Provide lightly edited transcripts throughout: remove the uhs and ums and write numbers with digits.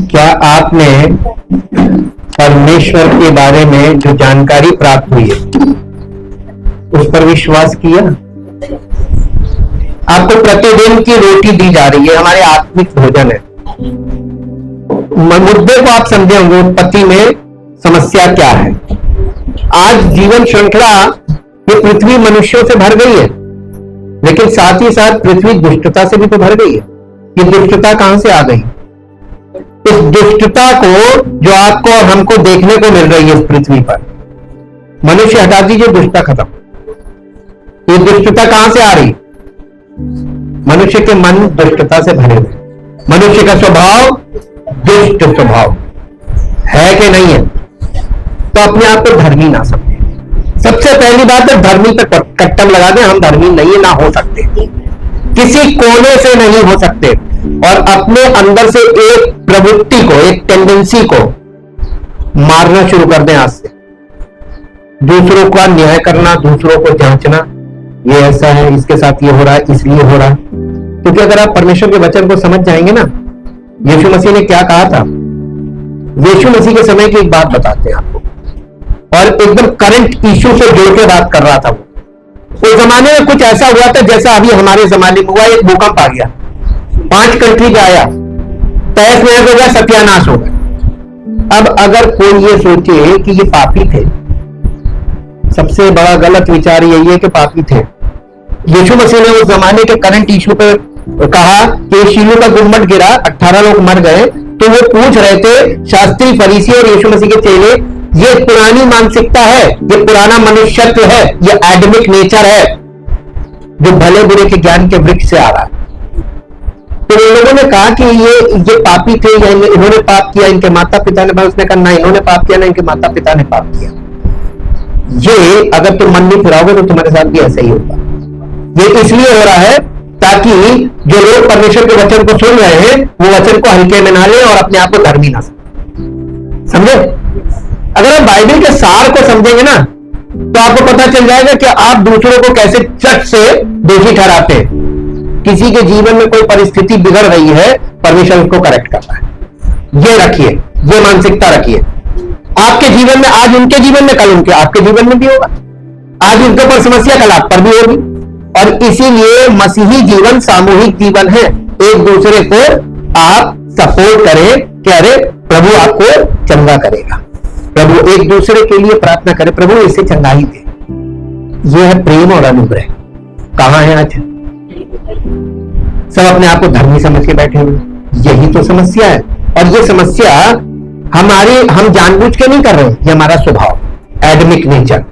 क्या आपने परमेश्वर के बारे में जो जानकारी प्राप्त हुई है उस पर विश्वास किया? आपको प्रतिदिन की रोटी दी जा रही है, हमारे आत्मिक भोजन है। मुद्दे को आप समझे होंगे, उत्पत्ति में समस्या क्या है। आज जीवन श्रृंखला ये पृथ्वी मनुष्यों से भर गई है, लेकिन साथ ही साथ पृथ्वी दुष्टता से भी तो भर गई है। ये दुष्टता कहां से आ गई? इस दुष्टता को जो आपको और हमको देखने को मिल रही है इस पृथ्वी पर, मनुष्य हटा दीजिए, दुष्टता खत्म। ये दुष्टता कहां से आ रही? मनुष्य के मन दुष्टता से भरे हुए, मनुष्य का स्वभाव दुष्ट स्वभाव है कि नहीं है? तो अपने आप को धर्मी ना समझे। सबसे पहली बात है, धर्मी पर कट्टम लगा दें, हम धर्मी नहीं ना हो सकते, किसी कोने से नहीं हो सकते। और अपने अंदर से एक प्रवृत्ति को, एक टेंडेंसी को मारना शुरू कर दें आज से। दूसरों का न्याय करना, दूसरों को जांचना, ये ऐसा है, इसके साथ ये हो रहा है, इसलिए हो रहा है। क्योंकि अगर आप परमेश्वर के वचन को समझ जाएंगे ना, यीशु मसीह ने क्या कहा था। यीशु मसीह के समय की एक बात बताते हैं आपको, और एकदम करंट इश्यू से जोड़ के बात कर रहा था वो। उस जमाने में कुछ ऐसा हुआ था जैसा अभी हमारे जमाने में हुआ। एक भूकंप आ गया, 5 कंट्री पे आया, तहस नहस हो गया, सत्यानाश हो गया। अब अगर कोई ये सोचे कि ये पापी थे, सबसे बड़ा गलत विचार यही है कि पापी थे। यीशु मसीह ने उस जमाने के करंट इश्यू पे कहा कि शीलो का गुम्बद गिरा, 18 लोग मर गए, तो वो पूछ रहे थे शास्त्री, फरीसी और यीशु मसीह के चेले, ये पुरानी मानसिकता है, ये पुराना मनुष्यत्व है, ये एडमिक नेचर है जो भले बुरे के ज्ञान के वृक्ष से आ रहा है। तो इन लोगों ने कहा कि ये पापी थे, या इन्होंने पाप किया, इनके माता पिता ने। उसने कहा ना, इन्होंने पाप किया ना इनके माता पिता ने पाप किया। ये अगर तुम मन नहीं फिराओगे तो तुम्हारे साथ भी ऐसा ही होगा। ये इसलिए हो रहा है ताकि जो लोग परमेश्वर के वचन को सुन रहे हैं वो वचन को हल्के में ना ले और अपने आप को धर्मी ना समझे। अगर आप बाइबल के सार को समझेंगे ना, तो आपको पता चल जाएगा कि आप दूसरों को कैसे चट से दोषी ठहराते हैं। किसी के जीवन में कोई परिस्थिति बिगड़ रही है, परमेश्वर उसको करेक्ट करता है। ये रखिए, ये मानसिकता रखिए। आपके जीवन में आज, उनके जीवन में कल उनके आपके जीवन में भी होगा। आज उनके ऊपर समस्या, कल आप पर भी होगी। और इसीलिए मसीही जीवन सामूहिक जीवन है। एक दूसरे को आप सपोर्ट करें कि अरे प्रभु आपको चंगा करेगा, प्रभु एक दूसरे के लिए प्रार्थना करें, प्रभु इसे चंगाई दे। यह है प्रेम और अनुग्रह। कहां है आज? सब अपने आप को धर्मी समझ के बैठे हुए। यही तो समस्या है। और ये समस्या हम जानबूझ के नहीं कर रहे, ये हमारा स्वभाव, adamic nature,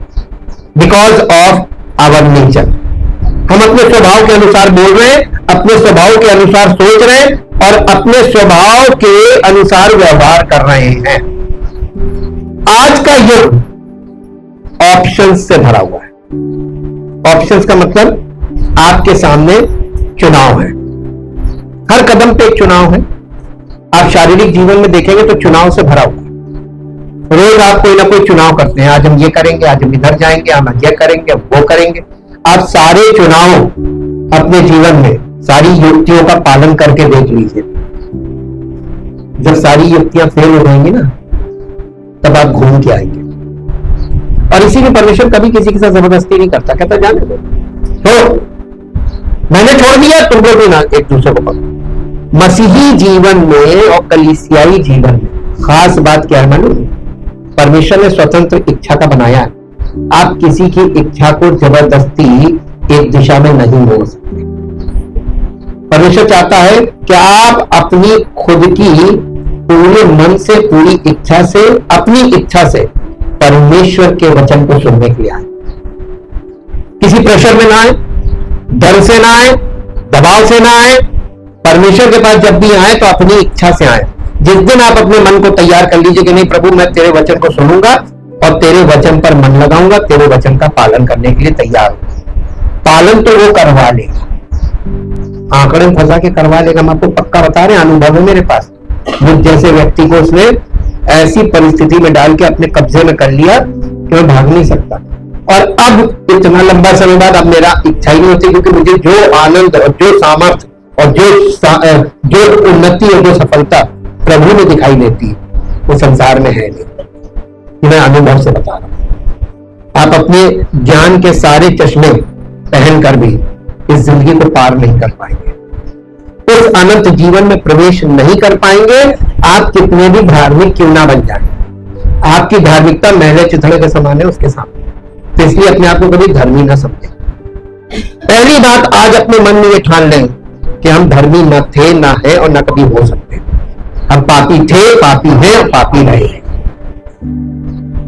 because of our nature. हम अपने स्वभाव के अनुसार बोल रहे हैं, अपने स्वभाव के अनुसार सोच रहे हैं और अपने स्वभाव के अनुसार व्यवहार कर रहे हैं। आज का युग ऑप्शंस से भरा हुआ है। ऑप्शंस का मतलब आपके सामने चुनाव है, हर कदम पे एक चुनाव है। आप शारीरिक जीवन में देखेंगे तो चुनाव से भरा हुआ है। रोज आप कोई ना कोई चुनाव करते हैं, आज हम ये करेंगे, आज हम इधर जाएंगे, हम ये करेंगे, हम वो करेंगे। आप सारे चुनाव अपने जीवन में सारी युक्तियों का पालन करके देख लीजिए। जब सारी युक्तियां फेल हो जाएंगी ना, तब आप घूम के आएंगे। और इसीलिए परमेश्वर कभी किसी के साथ जबरदस्ती नहीं करता, कहता जाने दो, तो मैंने छोड़ दिया, तुमको भी ना एक दूसरे को पकड़ो। मसीही जीवन में और कलीसियाई जीवन में खास बात क्या है मालूम? परमेश्वर ने स्वतंत्र इच्छा का बनाया है। आप किसी की इच्छा को जबरदस्ती एक दिशा में नहीं मोड़ सकते। परमेश्वर चाहता है कि आप अपनी खुद की पूरे मन से, पूरी इच्छा से, अपनी इच्छा से परमेश्वर के वचन को सुनने के लिए आए। किसी प्रेशर में ना आए, डर से ना आए, दबाव से ना आए। परमेश्वर के पास जब भी आए तो अपनी इच्छा से आए। जिस दिन आप अपने मन को तैयार कर लीजिए कि नहीं प्रभु, मैं तेरे वचन को सुनूंगा और तेरे वचन पर मन लगाऊंगा, तेरे वचन का पालन करने के लिए तैयार हूं। पालन तो वो करवा लेगा, आंकड़े में फंसा के करवा लेगा। हम आपको पक्का बता रहे हैं, अनुभव है मेरे पास। मुझ जैसे व्यक्ति को उसने ऐसी परिस्थिति में डाल के अपने कब्जे में कर लिया कि मैं भाग नहीं सकता। और अब इतना लंबा समय बाद अब मेरा इच्छा ही नहीं होती, क्योंकि मुझे जो आनंद और जो सामर्थ्य और जो उन्नति और जो सफलता प्रभु में दिखाई देती है वो संसार में है नहीं। मैं अनुभव से बता रहा हूं। आप अपने ज्ञान के सारे चश्मे पहनकर भी इस जिंदगी को पार नहीं कर पाएंगे, उस अनंत जीवन में प्रवेश नहीं कर पाएंगे। आप कितने भी धार्मिक क्यों ना बन जाए, आपकी धार्मिकता मैले चिथड़े के समान है उसके सामने। तो इसलिए अपने आप को कभी धर्मी ना समझें। पहली बात, आज अपने मन में ये ठान लें कि हम धर्मी न थे, ना है और न कभी हो सकते। हम पापी थे, पापी हैं और पापी रहे।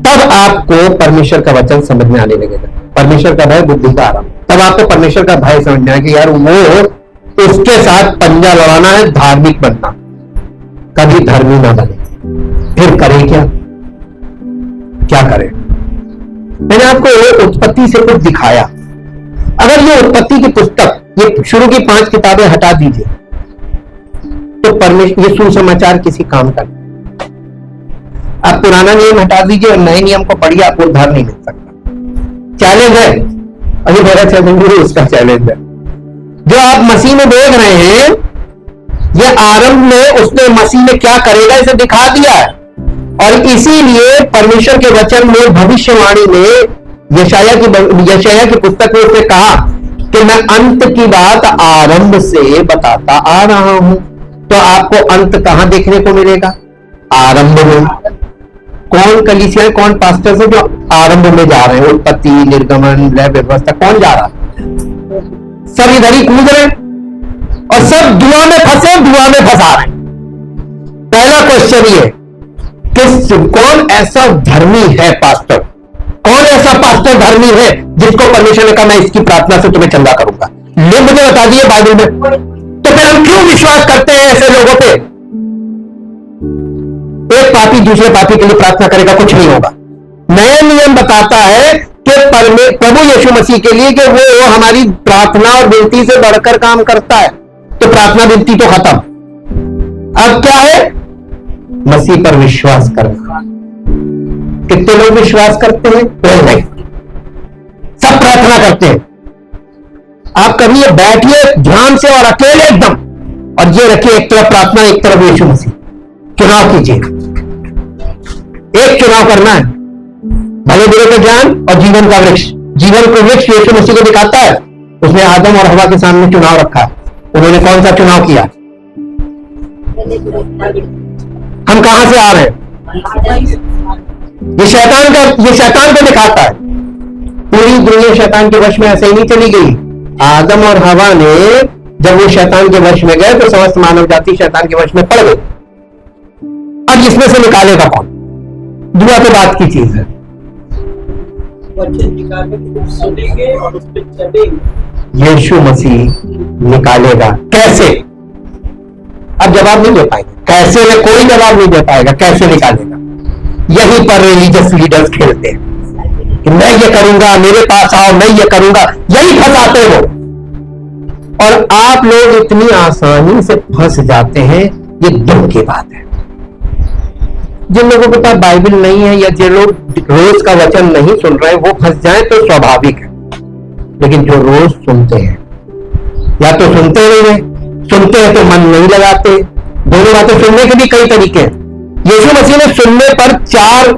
तब आपको परमेश्वर का वचन समझ में आने लगेगा। परमेश्वर का भय बुद्धि का आरंभ। तब आपको परमेश्वर का भय समझना है कि यार वो, उसके साथ पंजा लड़ाना है, धार्मिक बनना। कभी धर्मी ना बने। फिर करें क्या? क्या करें? मैंने आपको उत्पत्ति से कुछ दिखाया। अगर ये उत्पत्ति की पुस्तक, ये शुरू की 5 किताबें हटा दीजिए तो परमेश्वर, ये सुसमाचार किसी काम का नहीं। आप पुराना नियम हटा दीजिए और नए नियम को पढ़िए, आपको उद्धार नहीं मिल सकता। चैलेंज है, अभी मेरा चैलेंज है, उसका चैलेंज है। जो आप मसीह में देख रहे हैं, ये आरंभ में उसने मसीह में क्या करेगा इसे दिखा दिया है। और इसीलिए परमेश्वर के वचन में, भविष्यवाणी में, यशाया की पुस्तक में उसने कहा कि मैं अंत की बात आरंभ से बताता आ रहा हूं। तो आपको अंत कहां देखने को मिलेगा? आरंभ में। कौन कलीसिया, कौन पास्टर है जो आरंभ में जा रहे हैं? उत्पत्ति, निर्गमन, लय व्यवस्था, कौन जा रहा है? सब इधर ही कूद रहे और सब दुआ में फंसे, दुआ में फंसा रहे। पहला क्वेश्चन ये, कौन ऐसा धर्मी है पास्टर? कौन ऐसा पास्टर धर्मी है जिसको परमेश्वर ने कहा मैं इसकी प्रार्थना से तुम्हें चंदा करूंगा? ये मुझे बता दिए बाइबल में। तो फिर हम क्यों विश्वास करते हैं ऐसे लोगों पे? एक पापी दूसरे पापी के लिए प्रार्थना करेगा, कुछ नहीं होगा। नया नियम बताता है कि प्रभु यीशु मसीह के लिए कि वो हमारी प्रार्थना और विनती से बढ़कर काम करता है। तो प्रार्थना विनती तो खत्म। अब क्या है? मसीह पर विश्वास करना। कितने लोग विश्वास करते हैं? नहीं, सब प्रार्थना करते हैं। आप कभी ये बैठिए ध्यान से और अकेले एकदम, और ये रखिए एक तरफ प्रार्थना, एक तरफ यीशु मसीह। चुनाव कीजिए, एक चुनाव करना है, भले बुरे का ज्ञान और जीवन का वृक्ष। जीवन का वृक्ष यीशु मसीह को दिखाता है। उसने आदम और हवा के सामने चुनाव रखा। उन्होंने कौन सा चुनाव किया? हम कहां से आ रहे हैं? ये शैतान को दिखाता है। पूरी दुनिया शैतान के वश में ऐसे ही नहीं चली गई। आदम और हवा ने जब वो शैतान के वश में गए तो समस्त मानव जाति शैतान के वश में पड़ गई। अब इसमें से निकालेगा कौन? दुआ तो बात की चीज है। यीशु मसीह निकालेगा। कैसे? अब जवाब नहीं दे पाएंगे। कैसे में कोई जवाब नहीं दे पाएगा। कैसे निकालेगा? यहीं पर रिलीजियस लीडर्स खेलते हैं कि मैं ये करूंगा, मेरे पास आओ, मैं ये करूंगा। यही फंसाते हो। और आप लोग इतनी आसानी से फंस जाते हैं, ये दुख की बात है। जिन लोगों के पास बाइबल नहीं है या जो लोग रोज का वचन नहीं सुन रहे, वो फंस जाए तो स्वाभाविक है। लेकिन जो रोज सुनते हैं, या तो सुनते नहीं है, सुनते हैं तो मन नहीं लगाते। दोनों बातें सुनने के भी कई तरीके हैं। यीशु मसीह ने सुनने पर 4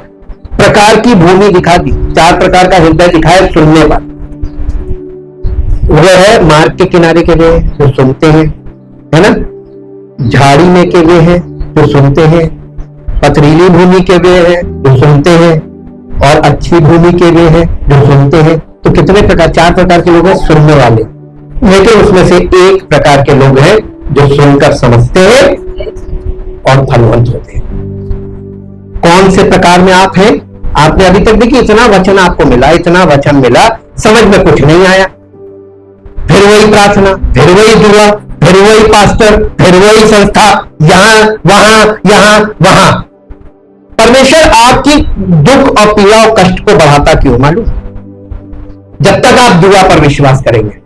प्रकार की भूमि दिखा दी, 4 प्रकार का हृदय दिखाया सुनने पर। वो है मार्ग के किनारे के लिए जो सुनते हैं, है ना, झाड़ी में के लिए है जो सुनते हैं, पथरीली भूमि के लिए है जो सुनते हैं, और अच्छी भूमि के लिए है जो सुनते हैं। तो कितने प्रकार? 4 प्रकार के लोग हैं सुनने वाले। लेकिन उसमें से एक प्रकार के लोग हैं जो सुनकर समझते हैं और फलवंत होते हैं। कौन से प्रकार में आप हैं? आपने अभी तक देखिए इतना वचन आपको मिला, इतना वचन मिला, समझ में कुछ नहीं आया। फिर वही प्रार्थना, फिर वही दुआ, फिर वही पास्टर, फिर वही संस्था, यहां वहां। परमेश्वर आपकी दुख और पीड़ा और कष्ट को बढ़ाता क्यों? मालूम? जब तक आप दुआ पर विश्वास करेंगे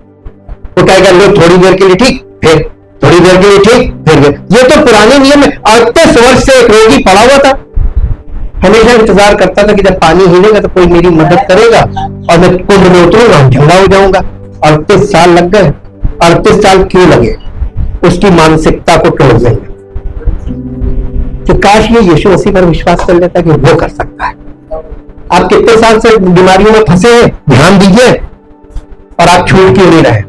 तो कहेगा लो थोड़ी देर के लिए ठीक, फिर थोड़ी देर के लिए ठीक, फिर ये तो पुराने नियम में 38 वर्ष से एक रोगी पड़ा हुआ था, हमेशा इंतजार करता था कि जब पानी हिलेगा तो कोई मेरी मदद करेगा और मैं कुंड में उतरूंगा, झंडा हो जाऊंगा। 38 साल लग गए। 38 साल क्यों लगे? उसकी मानसिकता को तोड़ देंगे। कि काश ये यीशु मसीह पर विश्वास कर लेता कि वो कर सकता है। आप कितने साल से बीमारियों में फंसे हैं, ध्यान दीजिए, और आप छूट क्यों नहीं रहे?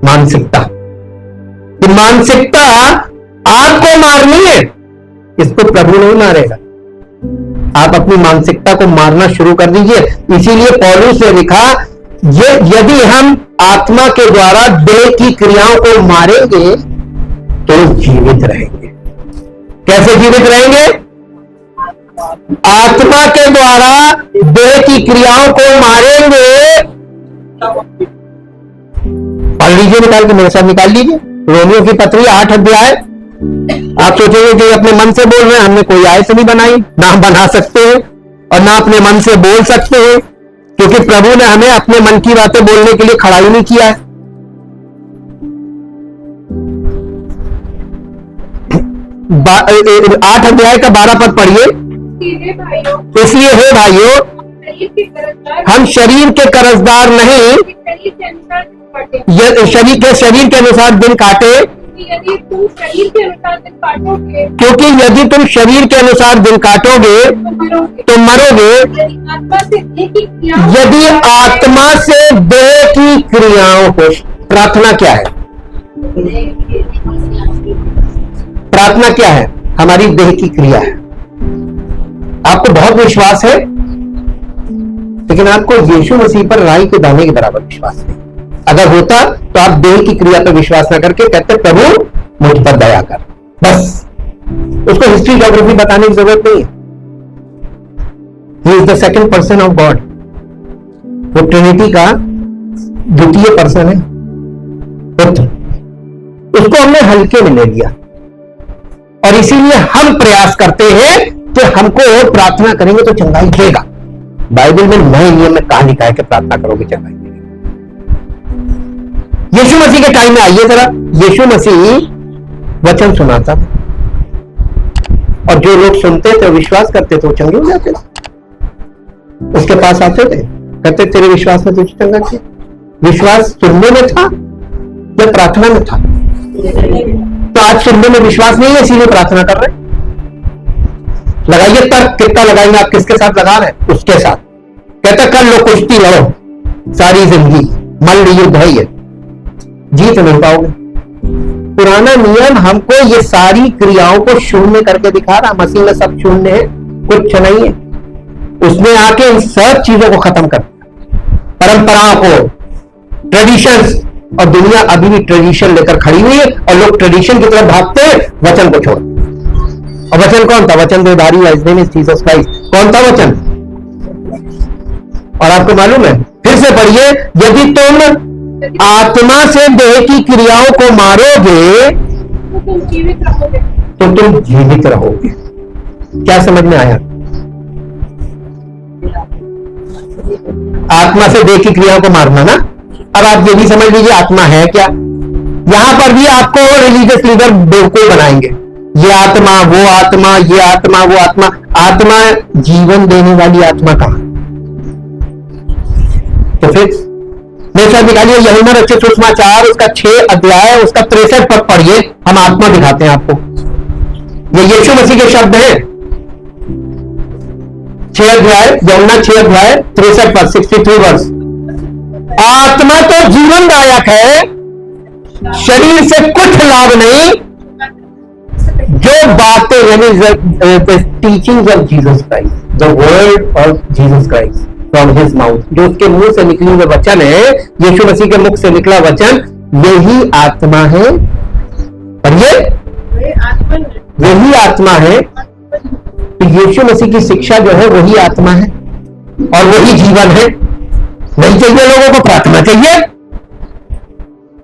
मानसिकता, ये मानसिकता आपको मारनी है, इसको प्रभु नहीं मारेगा। आप अपनी मानसिकता को मारना शुरू कर दीजिए। इसीलिए पौलुस ने लिखा, ये यदि हम आत्मा के द्वारा देह की क्रियाओं को मारेंगे तो जीवित रहेंगे। कैसे जीवित रहेंगे? आत्मा के द्वारा देह की क्रियाओं को मारेंगे। पढ़ लीजिए, निकाल के मेरे साथ निकाल लीजिए, रोमियो की पत्री 8 अध्याय। आप सोचेंगे कि अपने मन से बोल रहे हैं, हमने कोई आयत नहीं बनाई, ना हम बना सकते हैं और ना अपने मन से बोल सकते हैं, क्योंकि प्रभु ने हमें अपने मन की बातें बोलने के लिए खड़ा ही नहीं किया है। 8 अध्याय का 12 पद पढ़िए। इसलिए हे भाइयों, हम शरीर के कर्जदार नहीं, शरीर के अनुसार दिन काटे, क्योंकि यदि तुम शरीर के अनुसार दिन काटोगे तो मरोगे। यदि आत्मा से देह की क्रियाओं को, प्रार्थना क्या है? प्रार्थना क्या है? हमारी देह की क्रिया है। आपको बहुत विश्वास है, लेकिन आपको यीशु मसीह पर राई के दाने के बराबर विश्वास नहीं। अगर होता तो आप देह की क्रिया पर विश्वास न करके कहते प्रभु मुझ पर दया कर, बस। उसको हिस्ट्री ज्योग्राफी बताने की जरूरत नहीं है। He is the second person of God. वो ट्रिनिटी का द्वितीय पर्सन है, पुत्र। उसको हमने हल्के में ले लिया और इसीलिए हम प्रयास करते हैं कि हमको प्रार्थना करेंगे तो चंगाई देगा। बाइबल में नए नियम में कहा लिखा है कि प्रार्थना करोगे चंगाई देगा। यीशु मसीह के टाइम में आइए जरा। यीशु मसीह वचन सुनाता था और जो लोग सुनते थे विश्वास करते थे वो चंगे हो जाते थे। उसके पास आते थे, कहते तेरे विश्वास में तुझे चंगा किया। विश्वास सुनने में था या प्रार्थना में था? तो आज सुनने में विश्वास नहीं है, इसीलिए प्रार्थना कर रहे हैं। लगाइए तर्क, कितना लगाएंगे आप? किसके साथ लगा रहे हैं? उसके साथ। कहता कर लो, कुश्ती लड़ो सारी जिंदगी, मल्ल युद्ध है ये, जीत नहीं पाओगे। पुराना नियम हमको ये सारी क्रियाओं को शून्य करके दिखा रहा। मसीह में सब शून्य है, कुछ नहीं है। उसने आके इन सब चीजों को खत्म कर दिया, परंपराओं को, ट्रेडिशंस। और दुनिया अभी भी ट्रेडिशन लेकर खड़ी हुई है और लोग ट्रेडिशन की तरफ भागते हैं, वचन को छोड़। और वचन कौन था? वचन देवधारी जीसस क्राइस्ट। कौन था वचन? और आपको मालूम है, फिर से पढ़िए, यदि तुम आत्मा से देह की क्रियाओं को मारोगे तो तुम जीवित रहोगे। क्या समझ में आया? आत्मा से देह की क्रियाओं को मारना ना। अब आप ये भी समझ लीजिए आत्मा है क्या। यहां पर भी आपको रिलीजियस लीडर बेवकूफ बनाएंगे। ये आत्मा, वो आत्मा, ये आत्मा, वो आत्मा। आत्मा जीवन देने वाली आत्मा कहां? तो फिर मेरे साथ निकालिए यूहन्ना रचित सुसमाचार, उसका 6 अध्याय, उसका 63 पद पढ़िए। हम आत्मा दिखाते हैं आपको। ये यीशु मसीह के शब्द हैं। 6 अध्याय, यूहन्ना 6 अध्याय 63 पद, 63 वर्ष। आत्मा तो जीवनदायक है, शरीर से कुछ लाभ नहीं। जो बातें यानी teaching of Jesus Christ, the word of Jesus Christ from his mouth, जो उसके मुंह से निकली हुई वचन है, यीशु मसीह के मुख से निकला वचन, यही आत्मा है। और ये वही आत्मा है। तो यीशु मसीह की शिक्षा जो है वही आत्मा है और वही जीवन है। नहीं चाहिए लोगों को प्रार्थना चाहिए,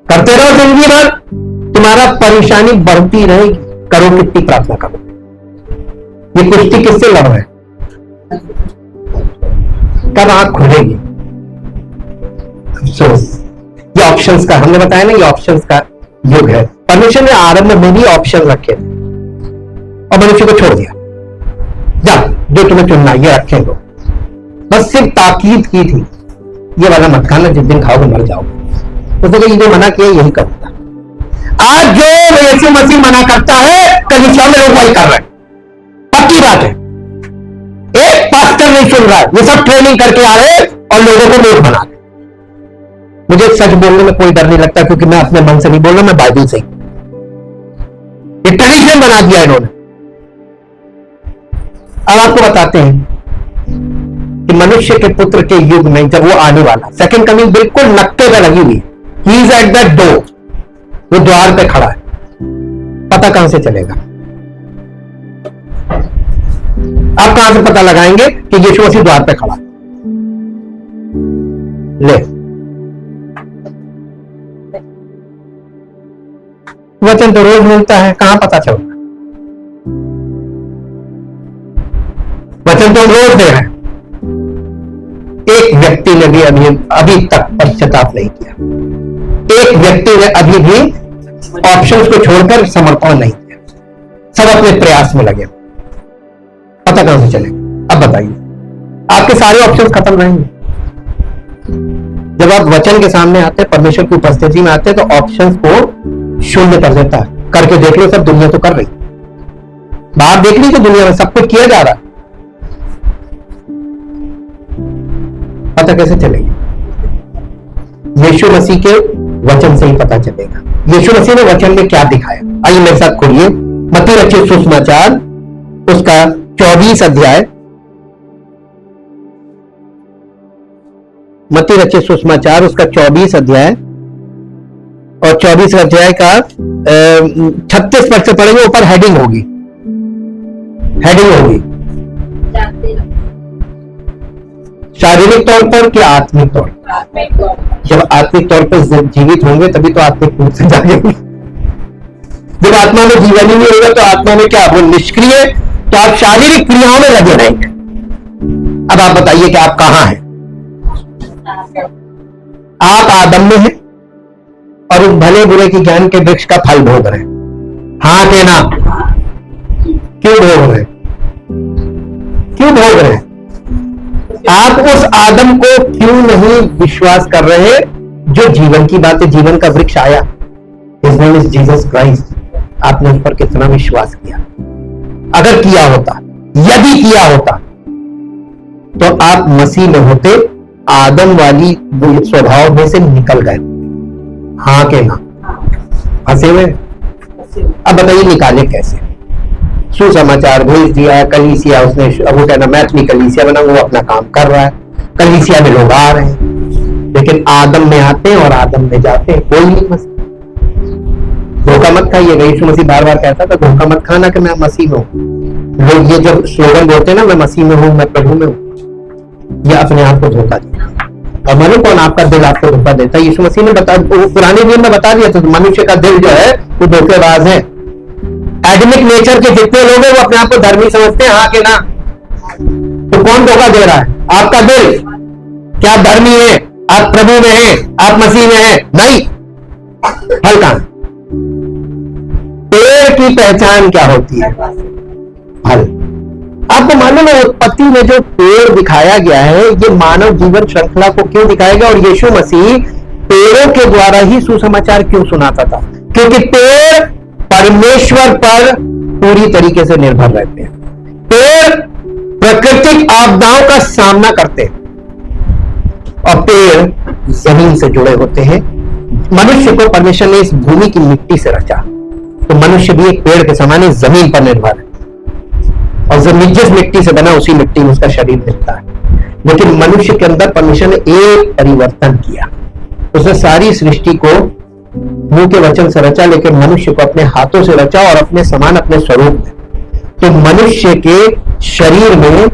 करते रहो जिंदगी भर, तुम्हारा परेशानी बढ़ती रहेगी। करो कितनी प्रार्थना करो। ये कुश्ती किससे लड़ रहे हैं? कब आंख खुलेगी? अफसोस। ये ऑप्शंस का, हमने बताया ना, ये ऑप्शंस का युग है। परमेश्वर ने आरंभ में भी ऑप्शन रखे थे और मनुष्य को छोड़ दिया, जा जो तुम्हें चुनना ये रखे लो। बस सिर्फ ताकीद की थी, ये वाला मत खाना, जिस दिन खाओगे मर जाओगे। उसने ये मना किया, यही करूंगा। आज जो यीशु मसीह मना करता है, कलीसिया में लोग वही कर रहे हैं। रहा है, ये सब ट्रेनिंग करके आ रहे हैं और लोगों को मूर्ख बना रहे। मुझे सच बोलने में कोई डर नहीं लगता, क्योंकि मैं अपने मन से नहीं बोल रहा, मैं बाइबल से ही। ये ट्रेडिशन बना दिया इन्होंने। अब आपको बताते हैं कि मनुष्य के पुत्र के युग में जब वो आने वाला, सेकंड कमिंग बिल्कुल नक्के पे लगी हुई, he is at the door, वो द्वार पे खड़ा है। पता कहां से चलेगा? आप कहां से पता लगाएंगे कि यीशु मसीह द्वार पे खड़ा है? ले, वचन तो रोज मिलता है, कहां पता चलता? वचन तो रोज दे रहे हैं। एक व्यक्ति ने भी अभी तक पश्चाताप नहीं किया। एक व्यक्ति ने अभी भी ऑप्शंस को छोड़कर समर्पण नहीं किया। सब अपने प्रयास में लगे। पता कहां से चलेगा? अब बताइए, आपके सारे ऑप्शंस खत्म रहेंगे। जब आप वचन के सामने आते हैं, परमेश्वर की उपस्थिति में आते हैं, तो ऑप्शंस को शून्य कर देता है। करके देख लो, सब दुनिया तो कर रही, बाहर देख ली तो दुनिया में सब कुछ किया जा रहा है। पता कैसे चलेगा? यीशु मसीह के वचन से ही पता चलेगा। यीशु मसीह ने वचन में क्या दिखाया? आइए मेरे साथ खोलिए मत्ती रचित सुसमाचार, उसका 24 अध्याय। मत्ती रचित सुसमाचार, उसका 24 अध्याय और 24 अध्याय का 36 पद से पढ़ेंगे। ऊपर हेडिंग होगी, हेडिंग होगी शारीरिक तौर पर कि आत्मिक तौर पर? जब आत्मिक तौर पर जीवित होंगे तभी तो आत्मिक रूप से जागेंगे। जब आत्मा में जीवन ही नहीं होगा तो आत्मा में क्या, वो निष्क्रिय, तो आप शारीरिक क्रियाओं में लगे रहेंगे। अब आप बताइए कि आप कहां हैं? आप आदम में हैं और उस भले बुरे की ज्ञान के वृक्ष का फल भोग रहे हैं। हाँ के ना? क्यों भोग रहे हैं? क्यों भोग रहे हैं? आप उस आदम को क्यों नहीं विश्वास कर रहे जो जीवन की बात है, जीवन का वृक्ष आया? His name is Jesus Christ. आपने उस पर कितना विश्वास किया? अगर किया होता, यदि किया होता, तो आप मसीह में होते, आदम वाली स्वभाव में से निकल गए। हाँ के ना? फंसे हुए। अब बताइए निकाले कैसे? सुसमाचार भेज दिया, कलीसिया उसने, वो कहना मैं अपनी कलीसिया बनाऊंगा, वो अपना काम कर रहा है, कलीसिया में लोग आ रहे हैं, लेकिन आदम में आते हैं और आदम में जाते हैं, कोई नहीं मसीह। धोखा मत खाइएगा। यीशु मसीह बार बार कहता था धोखा मत खाना कि मैं मसीह में हूं। लोग ये जब स्लोगन बोलते हैं ना, मैं मसीह में हूं, मैं प्रभु में हूं, ये अपने आप को धोखा दिया। और मालूम कौन आपका दिल आपको धोखा देता है? यीशु मसीह ने पुराने नियम में बता दिया था, मनुष्य का दिल जो है वो धोखेबाज है। एडमिक नेचर के जितने लोग हैं वो अपने आप को धर्मी समझते हैं। हाँ के ना? तो कौन धोखा दे रहा है? आपका दिल। क्या आप धर्मी है? आप प्रभु में हैं, आप मसीह में हैं? नहीं। फल कहां? पेड़ की पहचान क्या होती है? फल। आपको मालूम है उत्पत्ति में जो पेड़ दिखाया गया है, ये मानव जीवन श्रृंखला को क्यों दिखाया गया? और यीशु मसीह पेड़ों के द्वारा ही सुसमाचार क्यों सुनाता था? क्योंकि पेड़ परमेश्वर पर पूरी तरीके से निर्भर रहते हैं। पेड़ प्राकृतिक आपदाओं का सामना करते हैं और पेड़ जमीन से जुड़े होते हैं। मनुष्य को परमेश्वर ने इस भूमि की मिट्टी से रचा, तो मनुष्य भी एक पेड़ के समान इस जमीन पर निर्भर है, और जमीन जिस मिट्टी से बना उसी मिट्टी में उसका शरीर मिलता है। लेकिन मनुष्य के अंदर परमेश्वर ने एक परिवर्तन किया। उसने सारी सृष्टि को मुंह के वचन से रचा, लेकिन मनुष्य को अपने हाथों से रचा और अपने समान, अपने स्वरूप में। तो मनुष्य के शरीर में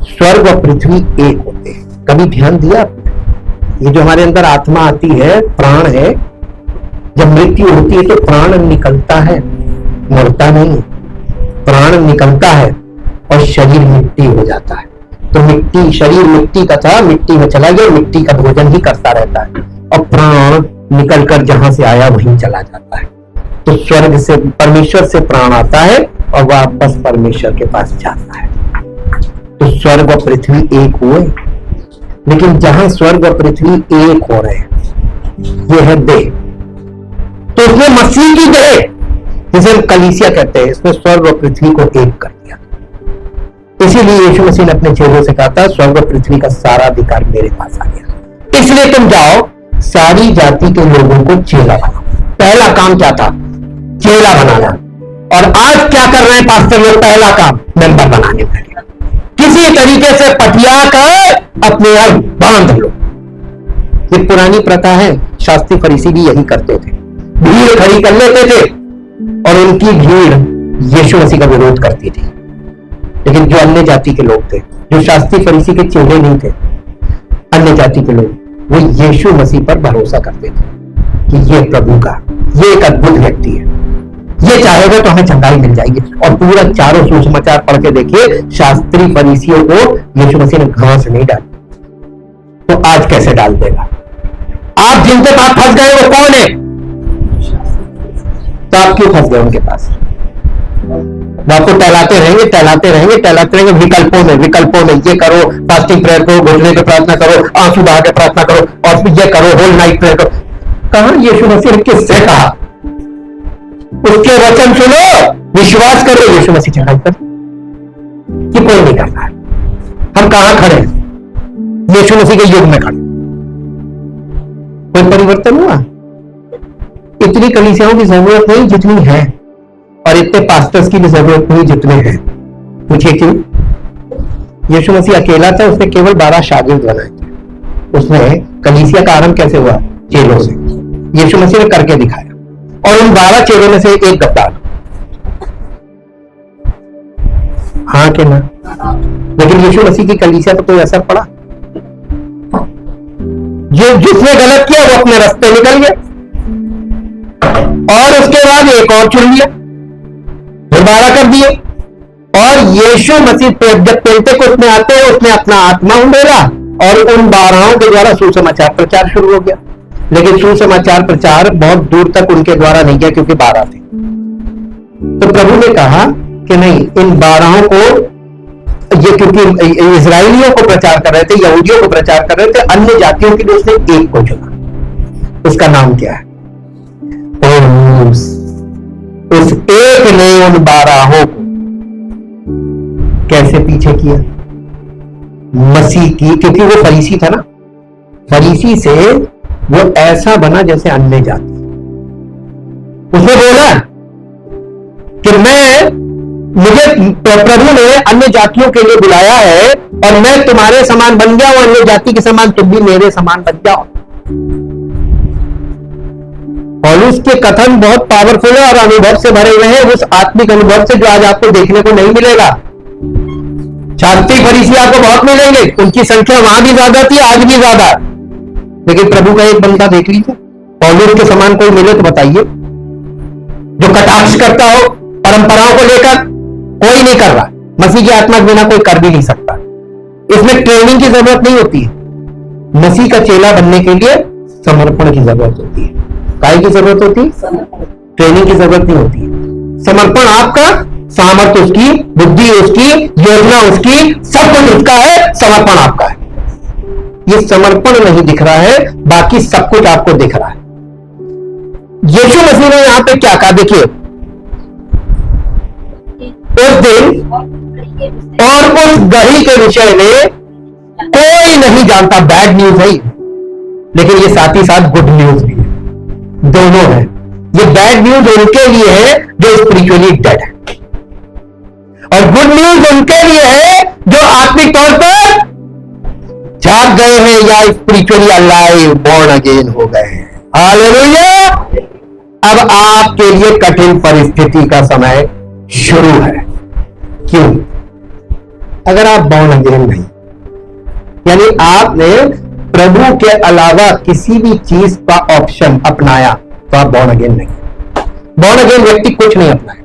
स्वर्ग और पृथ्वी एक होते हैं। कभी ध्यान दिया आपने? ये जो हमारे अंदर आत्मा आती है, प्राण है, जब मृत्यु होती है तो प्राण निकलता है, मरता नहीं। प्राण निकलता है और शरीर मिट्टी हो जाता है। तो मिट्टी, शरीर मिट्टी का था, मिट्टी में चला गया, मिट्टी का भोजन ही करता रहता है, और प्राण निकलकर जहां से आया वहीं चला जाता है। तो स्वर्ग से, परमेश्वर से प्राण आता है और वापस परमेश्वर के पास जाता है। तो स्वर्ग और पृथ्वी एक हुए। लेकिन जहां स्वर्ग और पृथ्वी एक हो रहे हैं, ये है देह। तो उसने मसीह की देह, जिसे हम कलीसिया कहते हैं, इसने स्वर्ग और पृथ्वी को एक कर दिया। इसीलिए यीशु मसीह ने अपने चेलों से कहा था, स्वर्ग और पृथ्वी का सारा अधिकार मेरे पास आ गया, इसलिए तुम जाओ सारी जाति के लोगों को चेला बनाओ। पहला काम क्या था? चेला बनाना। और आज क्या कर रहे हैं पास्टर लोग? पहला काम मेंबर बनाने का, किसी तरीके से पटिया कर अपने आप बांध लो। ये पुरानी प्रथा है, शास्त्री फरीसी भी यही करते थे, भीड़ खड़ी कर लेते थे और उनकी भीड़ यीशु मसीह का विरोध करती थी। लेकिन जो अन्य जाति के लोग थे, जो शास्त्री फरीसी के चेले नहीं थे, अन्य जाति के लोग, वो यीशु मसीह पर भरोसा करते थे कि ये प्रभु का ये एक अद्भुत व्यक्ति है, ये चाहेगा तो हमें चंगाई मिल जाएगी। और पूरा चारों सुसमाचार पढ़ के देखिए, शास्त्री फरीसियों को यीशु मसीह ने घास नहीं डाली, तो आज कैसे डाल देगा? आप जिनके पास फंस गए वो कौन है? तो आप क्यों फंस गए उनके पास? वो आपको टहलाते रहेंगे, टहलाते रहेंगे, टहलाते रहेंगे विकल्पों में, ये करो, फास्टिंग प्रेयर करो, घुटने पे प्रार्थना करो, आंसू बहा के प्रार्थना करो, और फिर ये करो, होल नाइट प्रेयर करो। कहां यीशु मसीह ने किससे कहा? उसके वचन सुनो, विश्वास करो, यीशु मसीह चढ़ाई कर कि कोई नहीं करता है। हम कहां खड़े हैं? यीशु मसीह के युग में खड़े। कोई परिवर्तन हुआ? इतनी कलीसियाओं की जरूरत नहीं जितनी है, और इतने पास्टर्स की भी जरूरत नहीं जितने हैं। पूछिए क्यों? यीशु मसीह अकेला था, उसने केवल 12 शागिर्द बनाए थे। उसने कलीसिया का आरंभ कैसे हुआ? चेलों से। यीशु मसीह ने करके दिखाया, और उन 12 चेलों में से एक गद्दार। हाँ कि ना? लेकिन यीशु मसीह की कलीसिया पर कोई असर पड़ा? जो जिसने गलत किया वो अपने रास्ते निकल गया, और उसके बाद एक और चुन लिया, 12 कर दिए। और यीशु मसीह जब पेंटेकोस्त में आते हैं, उसने अपना आत्मा उंडेला और उन 12 के द्वारा सुसमाचार प्रचार शुरू हो गया। लेकिन सुसमाचार प्रचार बहुत दूर तक उनके द्वारा नहीं गया, क्योंकि 12 थे। तो प्रभु ने कहा कि नहीं, इन 12 को, ये क्योंकि इजराइलियों को प्रचार कर रहे थे, यहूदियों को प्रचार कर रहे थे, अन्य जातियों के लिए उसने एक को चुना। उसका नाम क्या है? उस एक ने उन 12 को कैसे पीछे किया? मसीह की, क्योंकि वो फरीसी था ना, फरीसी से वो ऐसा बना जैसे अन्य जाति। उसने बोला कि मुझे प्रभु ने अन्य जातियों के लिए बुलाया है, और मैं तुम्हारे समान बन गया हूं, अन्य जाति के समान तुम भी मेरे समान बन जाओ। पौलुस के कथन बहुत पावरफुल है और अनुभव से भरे हुए हैं, उस आत्मिक अनुभव से जो आज आपको देखने को नहीं मिलेगा। शास्त्री फरीसी आपको बहुत मिलेंगे, उनकी संख्या वहां भी ज्यादा थी, आज भी ज्यादा। लेकिन प्रभु का एक बंदा देख लीजिए, पौलुस के समान कोई मिले तो बताइए, जो कटाक्ष करता हो परंपराओं को लेकर। कोई नहीं कर रहा। मसीह की आत्मा के बिना कोई कर भी नहीं सकता। इसमें ट्रेनिंग की जरूरत नहीं होती है। मसीह का चेला बनने के लिए समर्पण की जरूरत होती है। काय की जरूरत होती है? ट्रेनिंग की जरूरत नहीं होती है। समर्पण आपका, सामर्थ्य उसकी, बुद्धि उसकी, योजना उसकी, सब कुछ उसका है, समर्पण आपका है। ये समर्पण नहीं दिख रहा है, बाकी सब कुछ आपको दिख रहा है। यीशु मसीह ने यहां पे क्या कहा? देखिए, उस दिन और उस घड़ी के विषय में कोई नहीं जानता। बैड न्यूज है, लेकिन ये साथ ही साथ गुड न्यूज भी है, दोनों है। ये बैड न्यूज उनके लिए है जो स्पिरिचुअली डेड है, और गुड न्यूज उनके लिए है जो आत्मिक तौर पर जाग गए हैं या स्पिरिचुअली अलाइव, बोर्न अगेन हो गए हैं। हालेलुया! अब आपके लिए कठिन परिस्थिति का समय शुरू है। क्यों? अगर आप बोर्न अगेन नहीं, यानी आपने प्रभु के अलावा किसी भी चीज का ऑप्शन अपनाया, तो आप बोर्न अगेन नहीं। बोर्न अगेन व्यक्ति कुछ नहीं अपनाए,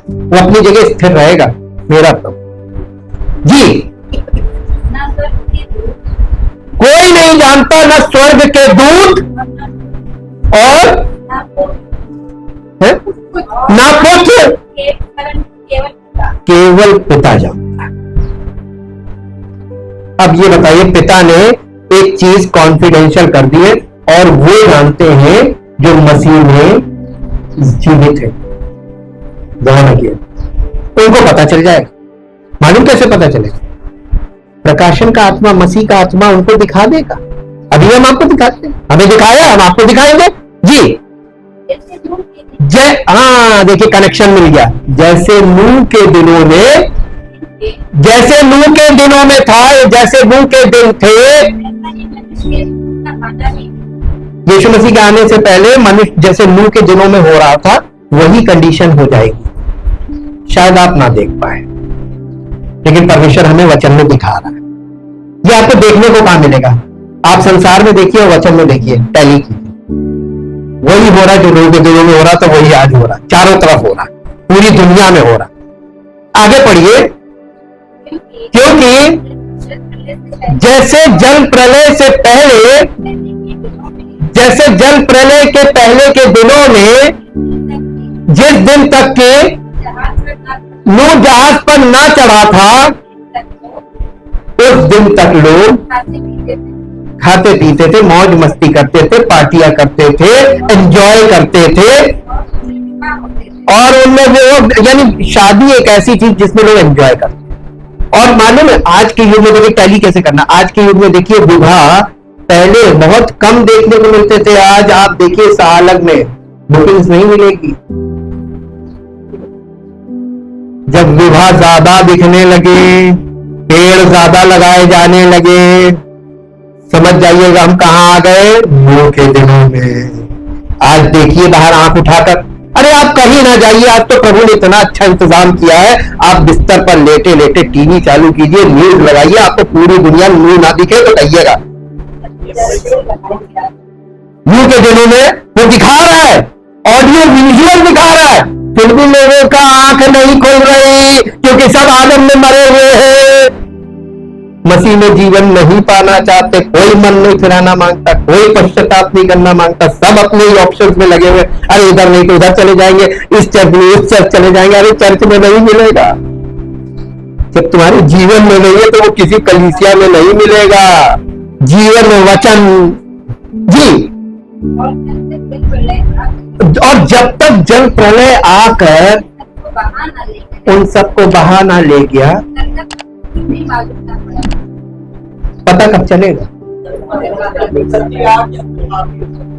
वो अपनी जगह स्थिर रहेगा। मेरा प्रभु जी, कोई नहीं जानता, न स्वर्ग के दूत और ना पुत्र, केवल पिता जानता है। अब ये बताइए, पिता ने एक चीज कॉन्फिडेंशियल कर दी है, और वो जानते हैं जो मसीह में जीवित है, बोर्न अगेन। उनको पता चल जाएगा। मालूम कैसे पता चलेगा? प्रकाशन का आत्मा, मसीह का आत्मा उनको दिखा देगा। अभी हम आपको दिखाते हैं, हमें दिखाया, हम आपको दिखाएंगे जी। हाँ देखिए कनेक्शन मिल गया। जैसे नूह के दिनों में, जैसे नूह के दिनों में था, जैसे नूह के दिन थे, यीशु मसीह के आने से पहले मनुष्य जैसे नूह के दिनों में हो रहा था, वही कंडीशन हो जाएगी। शायद आप ना देख पाए, लेकिन परमेश्वर हमें वचन में दिखा रहा है। ये आपको देखने को कहां मिलेगा? आप संसार में देखिए और वचन में देखिए, टैली कीजिए। वही हो रहा है जो नूह के दिनों में हो रहा था, वही आज हो रहा है, चारों तरफ हो रहा है, पूरी दुनिया में हो रहा है। आगे पढ़िए। क्योंकि जैसे जल प्रलय से पहले, जैसे जल प्रलय के पहले के दिनों में, जिस दिन तक के नूह जहाज पर ना चढ़ा था, उस दिन तक लोग खाते पीते थे, मौज मस्ती करते थे, पार्टियां करते थे, एंजॉय करते थे। और उनमें वो यानी शादी एक ऐसी चीज जिसमें लोग एंजॉय करते। और मालूम है आज के युग में देखिए टैली कैसे करना। आज के युग में देखिए विवाह पहले बहुत कम देखने को मिलते थे, आज आप देखिए सालग में बुकिंग्स नहीं मिलेगी। जब विवाह ज्यादा दिखने लगे, पेड़ ज्यादा लगाए जाने लगे, समझ जाइएगा हम कहां आ गए? नूह के दिनों में। आज देखिए बाहर आंख उठाकर, अरे आप कहीं ना जाइए, आज तो प्रभु ने इतना अच्छा इंतजाम किया है। आप बिस्तर पर लेटे लेटे टीवी चालू कीजिए, न्यूज लगाइए, आपको पूरी दुनिया नूह ना दिखे तो कहिएगा। नूह के दिनों में वो दिखा रहा है, ऑडियो विजुअल दिखा रहा है, फिर भी लोगों का आंख नहीं खुल रही, क्योंकि सब आदम में मरे हुए हैं। मसीह में जीवन नहीं पाना चाहते, कोई मन नहीं फिराना मांगता, कोई पश्चाताप नहीं करना मांगता, सब अपने ही ऑप्शंस में लगे हुए। अरे इधर नहीं तो उधर चले जाएंगे, इस चर्च में उस चर्च चले जाएंगे। अरे चर्च में नहीं मिलेगा, जब तुम्हारे जीवन में नहीं है तो वो किसी कलीसिया में नहीं मिलेगा। जीवन में वचन जी। और जब तक जल प्रलय आकर उन सबको बहा ना ले गया, पता कब चलेगा?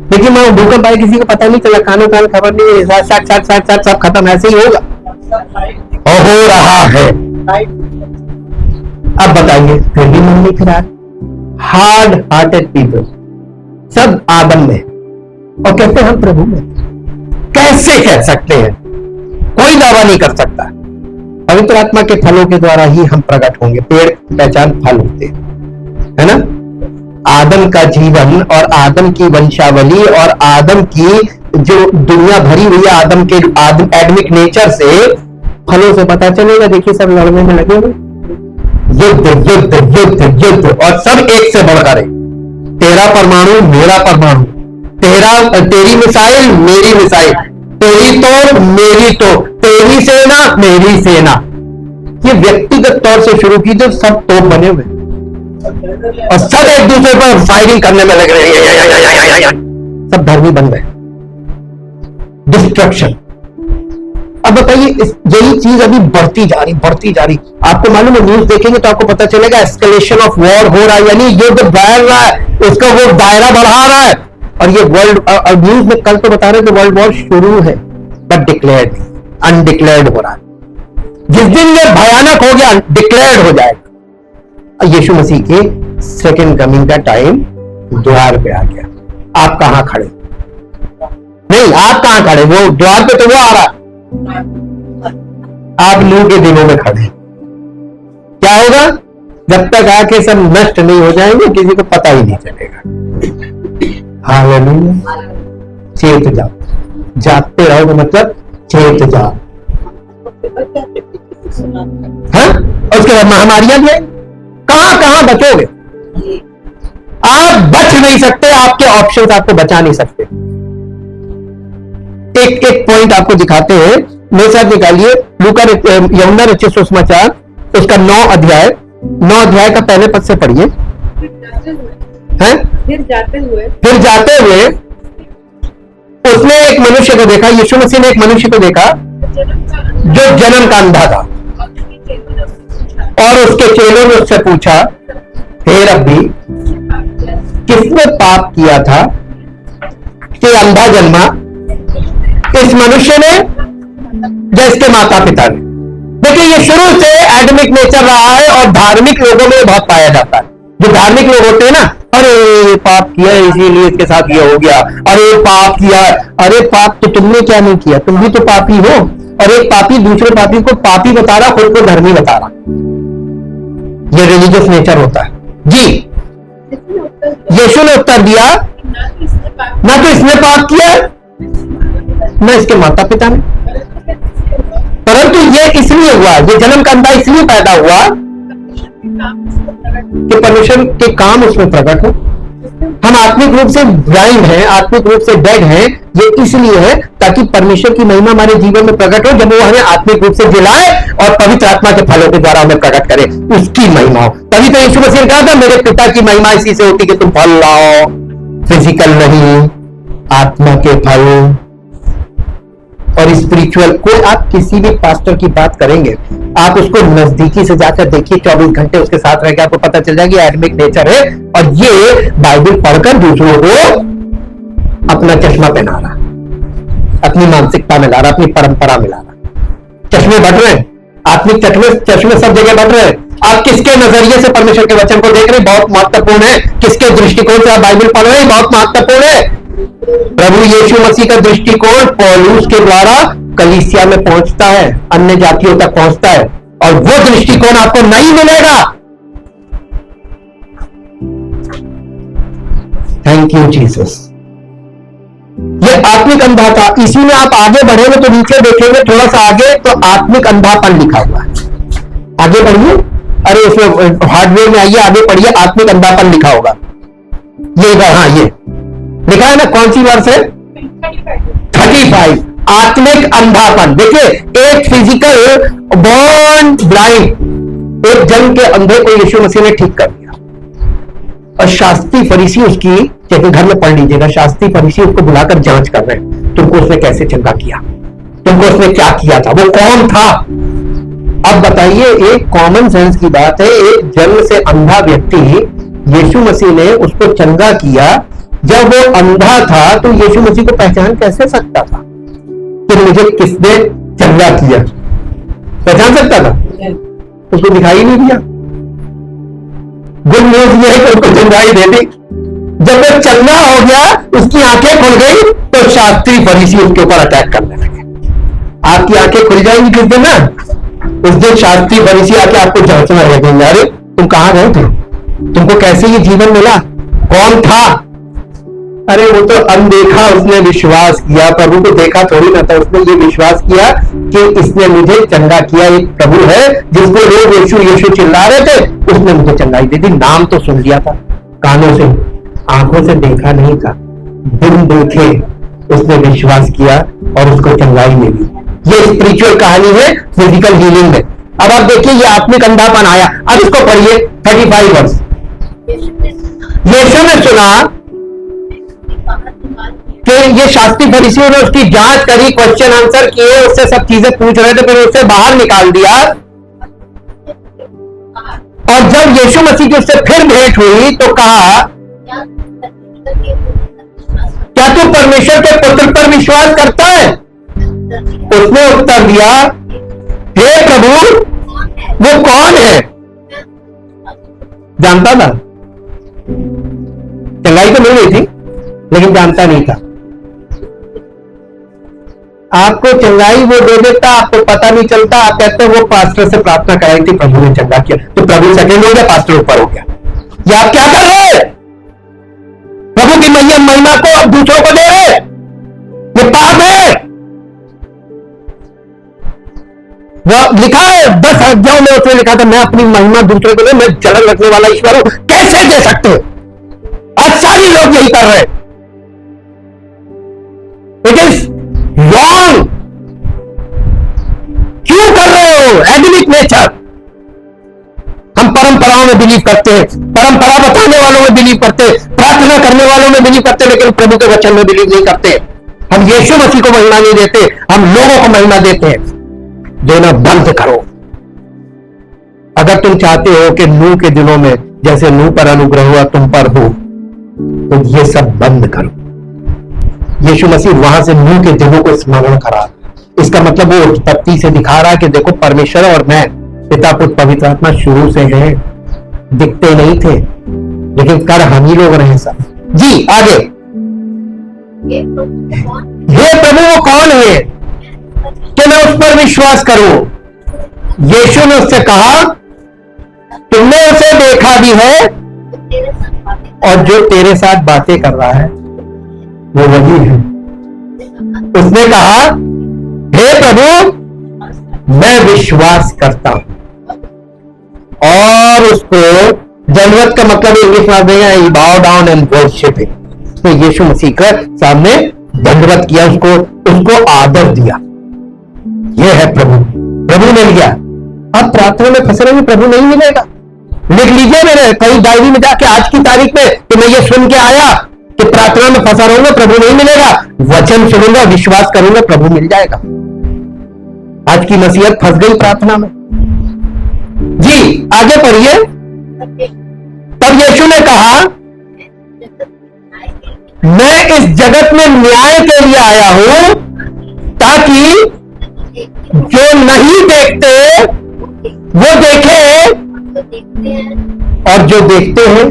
देखिए मैं भूकंप आए, किसी को पता नहीं चला, कानों कान खबर नहीं, साथ सब खत्म, ऐसे ही होगा और हो रहा है। अब बताइए, फिर भी मन नहीं फिरा। हार्ड हार्टेड पीपल सब आदम में, और कहते हैं हम प्रभु में। कैसे कह सकते हैं? कोई दावा नहीं कर सकता। पवित्र आत्मा के फलों के द्वारा ही हम प्रकट होंगे। पेड़ पहचान फल होते हैं, है ना? आदम का जीवन और आदम की वंशावली और आदम की जो दुनिया भरी हुई है, आदम के एडमिक नेचर से, फलों से पता चलेगा। देखिए सब लड़ने में लगे हुए, युद्ध युद्ध युद्ध युद्ध, और सब एक से बढ़कर है। तेरा परमाणु मेरा परमाणु, तेरी मिसाइल मेरी मिसाइल, तेरी तोप मेरी तोप, तेरी सेना मेरी सेना। ये व्यक्तिगत तौर से शुरू की तो सब तोप बने हुए और सब एक दूसरे पर फायरिंग करने में लग रहे हैं। सब धर्मी बन गए, डिस्ट्रक्शन। अब बताइए, यही चीज अभी बढ़ती जा रही। आपको मालूम है, न्यूज देखेंगे तो आपको पता चलेगा एस्केलेशन ऑफ वॉर हो रहा है, यानी युद्ध बढ़ रहा है, उसका वो दायरा बढ़ा रहा है। और ये वर्ल्ड, न्यूज में कल तो बता रहे थे वर्ल्ड वॉर शुरू है, बट डिक्लेयर्ड नहीं, अनडिक्लेयर्ड हो रहा है। जिस दिन ये भयानक हो गया, डिक्लेयर्ड हो जाएगा। यीशु मसीह के सेकंड कमिंग का टाइम द्वार पे आ गया। आप कहां खड़े? नहीं, आप कहां खड़े? वो द्वार पे तो वो आ रहा, आप नूह के दिनों में खड़े। क्या होगा? जब तक आके सब नष्ट नहीं हो जाएंगे, किसी को पता ही नहीं चलेगा। हालेलुया। चेत जाओ, जागते रहोगे मतलब चेत जाओ। हाँ? और उसके बाद महामारियां भी आएंगी, कहां बचोगे? आप बच नहीं सकते, आपके ऑप्शंस आपको बचा नहीं सकते। एक पॉइंट आपको दिखाते हैं, मेरे साथ निकालिए यूहन्ना रचित सुसमाचार, उसका 9 अध्याय का पहले पद से पढ़िए। हैं? फिर जाते हुए उसने एक मनुष्य को देखा, यीशु मसीह ने एक मनुष्य को देखा जो जन्म का अंधा था। और उसके चेलों ने उससे पूछा, हे रब्बी, किसने पाप किया था कि अंधा जन्मा, इस मनुष्य ने या इसके माता पिता ने? देखिए, ये शुरू से एडमिक नेचर रहा है और धार्मिक लोगों में बहुत पाया जाता है। जो धार्मिक लोग होते हैं ना, अरे पाप किया इसीलिए इसके साथ ये हो गया, अरे पाप किया, अरे पाप तो तुमने क्या नहीं किया, तुम भी तो पापी हो। और एक पापी दूसरे पापी को पापी बता रहा, खुद को धर्मी बता रहा। ये रिलीजियस नेचर होता है जी। यीशु ने उत्तर दिया, ना तो इसने पाप किया ना इसके माता पिता ने, परंतु ये इसलिए हुआ, ये जन्म का अंधा इसलिए पैदा हुआ कि परमेश्वर के काम उसमें प्रकट हो। हम आत्मिक रूप से ब्लाइंड हैं, आत्मिक रूप से डेड हैं, ये इसलिए है ताकि परमेश्वर की महिमा हमारे जीवन में प्रकट हो। जब वो हमें आत्मिक रूप से जिलाए और पवित्र आत्मा के फलों के द्वारा हमें प्रकट करे, उसकी महिमा हो। तभी तो यीशु मसीह ने कहा था, मेरे पिता की महिमा इसी से होती कि तुम फल लाओ, फिजिकल नहीं, आत्मा के फल और स्पिरिचुअल। कोई आप किसी भी पास्टर की बात करेंगे, आप उसको नजदीकी से जाकर देखिए, 24 घंटे उसके साथ रह के आपको पता चल जाएगा एडमिक नेचर है और ये बाइबल पढ़कर दूसरों को अपना चश्मा पहना रहा, अपनी मानसिकता में ला रहा, अपनी परंपरा में ला रहा। चश्मे बढ़ रहे हैं, आत्मिक चश्मे सब जगह बढ़ रहे हैं। आप किसके नजरिए से परमेश्वर के वचन को देख रहे हैं, बहुत महत्वपूर्ण है। किसके दृष्टिकोण से आप बाइबल पढ़ रहे हैं, बहुत महत्वपूर्ण है। प्रभु यीशु मसीह का दृष्टिकोण पौलुस के द्वारा कलीसिया में पहुंचता है, अन्य जातियों तक पहुंचता है, और वो दृष्टिकोण आपको नहीं मिलेगा। Thank you Jesus. ये आत्मिक अंधा था, इसी में आप आगे बढ़ेंगे तो नीचे देखेंगे थोड़ा सा आगे, तो आत्मिक अंधापन लिखा हुआ है। आगे बढ़िए, अरे इसमें हार्डवेयर में आइए, आगे पढ़िए, आत्मिक अंधापन लिखा होगा। ये हाँ, ये लिखा है ना, कौन सी वर्ष है? 35। आत्मिक अंधापन। देखिए, एक फिजिकल बॉर्न ब्लाइंड, एक जन्म के अंधे को यीशु मसीह ने ठीक कर दिया। और शास्त्री फरीसी उसकी, जैसे घर में पढ़ लीजिएगा, शास्त्री फरीसी उसको बुलाकर जांच कर रहे हैं, तुमको उसने कैसे चंगा किया, तुमको उसने क्या किया था, वो कौन था। अब बताइए, एक कॉमन सेंस की बात है, एक जन्म से अंधा व्यक्ति, यीशु मसीह ने उसको चंगा किया। जब वो अंधा था तो यीशु मसीह को पहचान कैसे सकता था कि मुझे किसने चंगा किया? पहचान सकता था? उसको दिखाई नहीं दिया। गुड न्यूज ये है कि उसको चंगाई दे दी। जब वो चंगा हो गया, उसकी आंखें खुल गई, तो शास्त्री फरीसी उसके ऊपर अटैक करने लगे। आपकी आंखें खुल जाएंगी किस दिन ना? उस दिन शास्त्री फरीसी आके आपको जांचने लगेंगे, अरे तुम कहां गए थे, तुमको कैसे ये जीवन मिला, कौन था? अरे वो तो अनदेखा उसने विश्वास किया, प्रभु को देखा थोड़ी ना था, उसने ये विश्वास किया कि इसने मुझे चंगा किया। एक प्रभु है जिसको लोग यीशु यीशु चिल्ला रहे थे, उसने मुझे चंगाई दे दी। नाम तो सुन लिया था कानों से, आंखों से देखा नहीं था, बिन देखे उसने विश्वास किया और उसको चंगाई मिली। ये स्पिरिचुअल कहानी है फिजिकल हीलिंग में। अब आप देखिए, ये आत्मिक अंधापन आया। अब इसको पढ़िए, 35 वर्ष। यीशु ने सुना कि ये शास्त्री फरीसियों ने उसकी जांच करी, क्वेश्चन आंसर किए, उससे सब चीजें पूछ रहे थे, फिर उससे बाहर निकाल दिया। और जब यीशु मसीह की उससे फिर भेंट हुई तो कहा, क्या तू परमेश्वर के पुत्र पर विश्वास करता है? उसने उत्तर दिया, हे प्रभु, वो कौन है? जानता था, चंगाई तो मिल गई थी लेकिन जानता नहीं था। आपको चंगाई वो दे देता, आपको पता नहीं चलता, आप कहते हैं वो पास्टर से प्रार्थना कराई थी, प्रभु ने चंगा किया, तो प्रभु सेकंड हो गया, पास्टर ऊपर हो गया। ये आप क्या कर रहे हैं? प्रभु की महिमा को आप दूसरों को दे रहे, ये पाप है। वो लिखा है 10 आज्ञाओं में, उसने लिखा था, मैं अपनी महिमा दूसरे को दे, मैं जलन रखने वाला ईश्वर हूं। कैसे दे सकते हो? आज सारे लोग यही कर रहे हैं। It is wrong. क्यों कर रहे हो? एडमिक नेचर। हम परंपराओं में बिलीव करते हैं, परंपरा बताने वालों में बिलीव करते हैं, प्रार्थना करने वालों में बिलीव करते हैं, लेकिन प्रभु के वचन में बिलीव नहीं करते। हम यीशु मसीह को महिमा नहीं देते, हम लोगों को महिमा देते हैं। देना बंद करो। अगर तुम चाहते हो कि नूह के दिनों में जैसे नूह पर अनुग्रह हुआ तुम पर हो, तो ये सब बंद करो। यीशु मसीह वहां से नूह के दिनों को स्मरण करा। इसका मतलब वो उत्पत्ति से दिखा रहा है कि देखो परमेश्वर और मैं, पिता पुत्र पवित्र आत्मा शुरू से हैं, दिखते नहीं थे लेकिन कर हम ही लोग रहे सब। जी आगे, हे प्रभु वो कौन है कि मैं उस पर विश्वास करूं? यीशु ने उससे कहा, तुमने उसे देखा भी है और जो तेरे साथ बातें कर रहा है वो वही है। उसने कहा, हे प्रभु मैं विश्वास करता हूं। और उसको दंडवत का मतलब इंग्लिश में देगा बाउ डाउन एंड वर्शिप हिम। तो यीशु मसीह के सामने दंडवत किया, उसको आदर दिया। यह है प्रभु, प्रभु मिल गया। आप प्रार्थना में फंसे रहेंगे, प्रभु नहीं मिलेगा। लिख लीजिए मेरे कहीं डायरी में जाके आज की तारीख में कि मैं ये सुन के आया कि प्रार्थना में फंसा रहूंगा, प्रभु नहीं मिलेगा। वचन सुनूंगा, विश्वास करूंगा, प्रभु मिल जाएगा। आज की नसीहत फंस गई प्रार्थना में। जी आगे पढ़िए। तब यीशु ने कहा, मैं इस जगत में न्याय के लिए आया हूं ताकि जो नहीं देखते वो देखें और जो देखते हैं।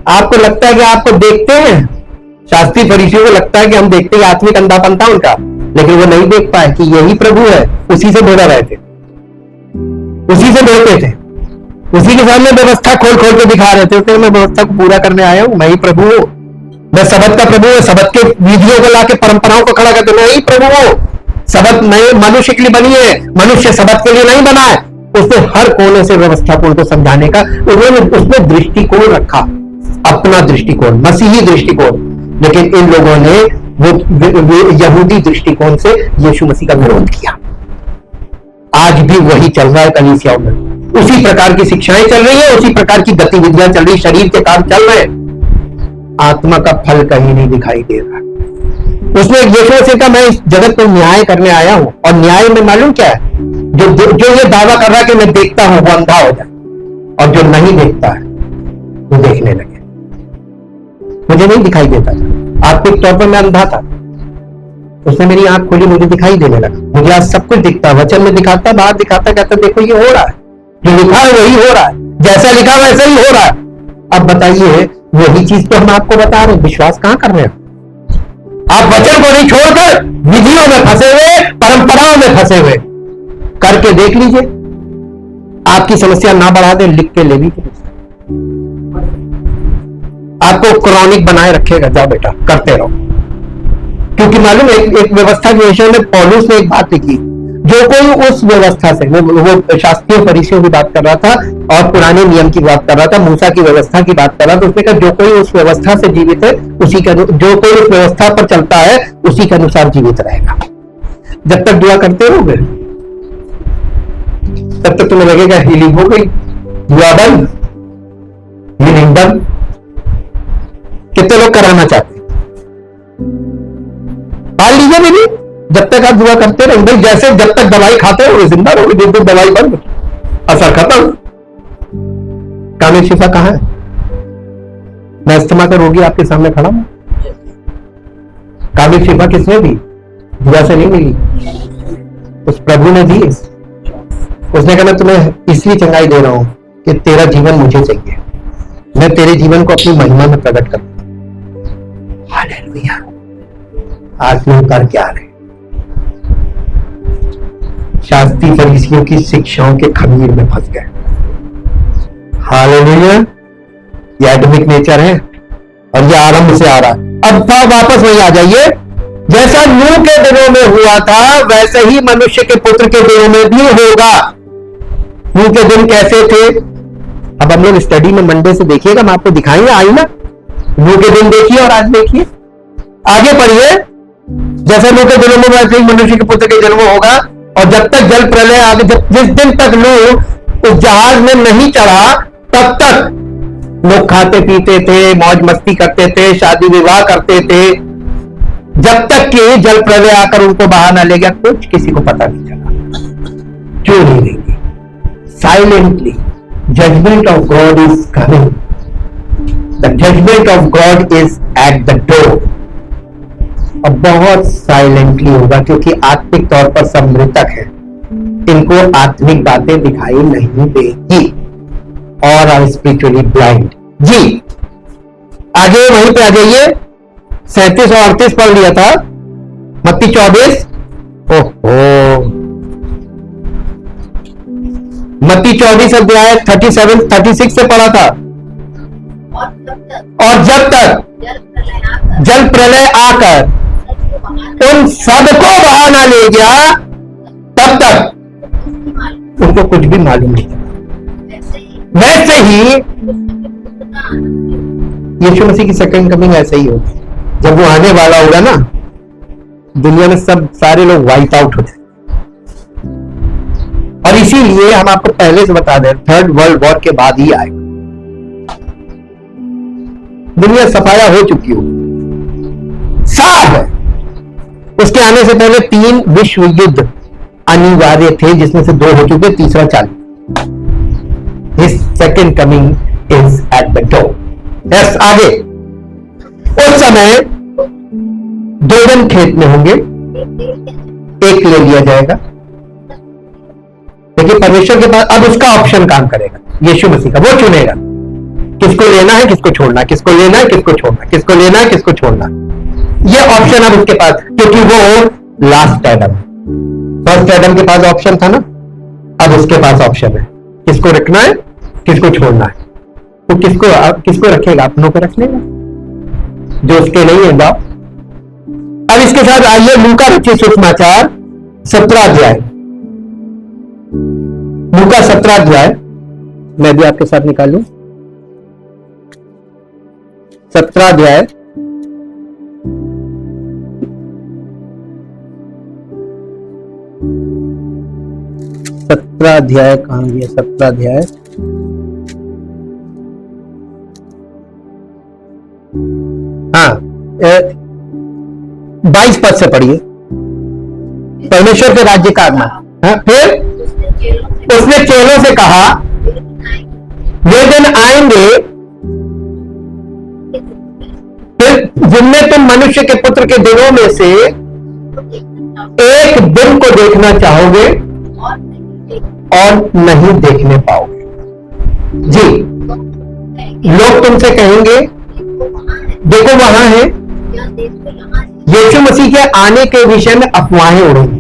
आपको लगता है कि आपको देखते हैं? शास्त्री फरीसियों को लगता है कि हम देखते हैं, आत्मिक अंधापन था उनका, लेकिन वो नहीं देख पाए कि यही प्रभु है। उसी से बोला रहे थे, उसी से बोलते थे, उसी के सामने व्यवस्था खोल खोल के दिखा रहे थे। मैं व्यवस्था को पूरा करने आया हूं, मैं ही प्रभु हूं, मैं सबत का प्रभु हूं। सबत के विधियों को लाके परंपराओं को खड़ा करते, मैं ही प्रभु हूं। सबत नहीं मनुष्य के लिए बनी है, मनुष्य सबत के लिए नहीं बना है। उसने हर कोने से व्यवस्था को उनको समझाने का उन्होंने उसमें दृष्टिकोण रखा, अपना दृष्टिकोण, मसीही दृष्टिकोण। लेकिन इन लोगों ने वो यहूदी दृष्टिकोण से यीशु मसीह का विरोध किया। आज भी वही चल रहा है कलीसियाओं में, उसी प्रकार की शिक्षाएं चल रही है, उसी प्रकार की गतिविधियां चल रही, शरीर के काम चल रहे हैं, आत्मा का फल कहीं नहीं दिखाई दे रहा। उसने यीशु मसीह का मैं इस जगत में न्याय करने आया हूं, और न्याय में मालूम क्या है? जो ये दावा कर रहा है कि मैं देखता हूं वो अंधा हो जाए, और जो नहीं देखता है वो देखने लगे। मुझे नहीं दिखाई देता था, आत्मिक तौर पर मैं अंधा था, उसने मेरी आंख खोली, मुझे दिखाई देने लगा। मुझे आज सब कुछ दिखता, वचन में दिखाता, बाहर दिखाता, कहता देखो ये हो रहा है, जो लिखा है वही हो रहा है, जैसा लिखा वैसा ही हो रहा है। अब बताइए, वही चीज तो हम आपको बता रहे हैं, विश्वास कहां कर रहे हैं आप? वचन को नहीं छोड़कर विधियों में फंसे हुए, परंपराओं में फंसे हुए। करके देख लीजिए, आपकी समस्या ना बढ़ा दे, लिख के ले भी, आपको क्रॉनिक बनाए रखेगा। जाओ बेटा करते रहो, क्योंकि मालूम एक व्यवस्था के विषय में पौलुस ने एक बात लिखी, जो कोई उस व्यवस्था से, वो शास्त्रीय फरीसियों की बात कर रहा था और पुराने नियम की बात कर रहा था, मूसा की व्यवस्था की बात कर रहा था। उसने कहा जो कोई उस व्यवस्था से जीवित है, उसी का, जो कोई उस व्यवस्था पर चलता है उसी के अनुसार जीवित रहेगा। जब तक दुआ करते रहोगे तब तक तुम्हें लगेगा हीलिंग हो गई, दुआ बंद, हीलिंग बंद। कितने लोग कराना चाहते हैं? पाल लीजिए मेरी, जब तक आप दुआ करते रहे भाई, जैसे जब तक दवाई खाते हो जिंदा रहोगे, जिस दिन दवाई बंद, असर खत्म। कामिल शिफा कहां है? मैं अस्थमा का रोगी आपके सामने खड़ा हूं। कामिल शिफा किसने दी? दुआ से नहीं मिली, उस प्रभु ने दी। उसने कहा मैं तुम्हें इसलिए चंगाई दे रहा हूं कि तेरा जीवन मुझे चाहिए, मैं तेरे जीवन को अपनी महिमा में प्रकट करूं। हालेलुया। आज लोग कर क्या रहे? शास्त्री फरीसियों की शिक्षाओं के खमीर में फंस गए। हालेलुया। ये एडमिक नेचर है और ये आरंभ से आ रहा है। अब वापस वही आ जाइए, जैसा नूह के दिनों में हुआ था वैसे ही मनुष्य के पुत्र के दिनों में भी होगा। नूह के दिन कैसे थे? अब हम लोग स्टडी में मंडे से देखिएगा, हम आपको दिखाएंगे। आई ना, नूह के दिन देखिए और आज देखिए। आगे पढ़िए। जैसे नूह के दिनों में वैसे ही मनुष्य के पुत्र के जन्म होगा। और जब तक जल प्रलय आगे, जिस दिन तक नूह उस जहाज में नहीं चढ़ा, तब तक लोग खाते पीते थे, मौज मस्ती करते थे, शादी विवाह करते थे, जब तक कि जल प्रलय आकर उनको बाहर ना ले गया। कुछ किसी को पता नहीं चला। क्यों नहीं लेगी? silently judgment of God is coming. The judgment of God is at the door. अब बहुत साइलेंटली होगा क्योंकि आत्मिक तौर पर सब मृतक है, इनको आत्मिक बातें दिखाई नहीं देगी और आर स्पिरिचुअली ब्लाइंड। जी आगे वहीं पे आ जाइए, 37 और 38 पढ़ लिया था, मत्ती 24। ओहो, मत्ती 24 अध्याय 36 से पढ़ा था। और जब तक जल प्रलय आकर उन सबको बहा ना ले गया, तब तक उनको कुछ भी मालूम नहीं। वैसे ही यीशु मसीह की सेकंड कमिंग ऐसे ही होगी, जब वो आने वाला होगा ना, दुनिया में सब सारे लोग वाइट आउट हो जाए। और इसीलिए हम आपको पहले से बता दें, थर्ड वर्ल्ड वॉर के बाद ही आएगा। दुनिया सफाया हो चुकी हो, साफ है। उसके आने से पहले 3 विश्व युद्ध अनिवार्य थे, जिसमें से 2 हो चुके, तीसरा चालू। His second coming is at the door. Yes, आगे। उस समय 2 जन खेत में होंगे, एक ले लिया जाएगा। देखिए परमेश्वर के पास अब उसका ऑप्शन काम करेगा, यीशु मसीह का। वो चुनेगा किसको लेना है, किसको छोड़ना, किसको लेना है, किसको छोड़ना, किसको लेना है, किसको छोड़ना। ये ऑप्शन अब उसके पास, क्योंकि वो लास्ट एडम, फर्स्ट एडम के पास ऑप्शन था ना, अब उसके पास ऑप्शन है किसको रखना है, किसको छोड़ना है। तो किसको रखेगा, अपनों को रख लेगा, जो उसके नहीं है जाओ। अब इसके साथ आइए लूका रचित सुसमाचार 17 अध्याय, लूका 17 अध्याय मैं भी आपके साथ निकालूं। 17 अध्याय कहां गया, 17 अध्याय हाँ 22 पद से पढ़िए। परमेश्वर के राज्य का आगमन। हाँ, फिर उसने चेलों से कहा, वे दिन आएंगे फिर जिनमें तुम मनुष्य के पुत्र के दिनों में से एक दिन को देखना चाहोगे और नहीं देखने पाओगे। जी, लोग तुमसे कहेंगे देखो वहां है। यीशु मसीह के आने के विषय में अफवाहें उड़ेंगी।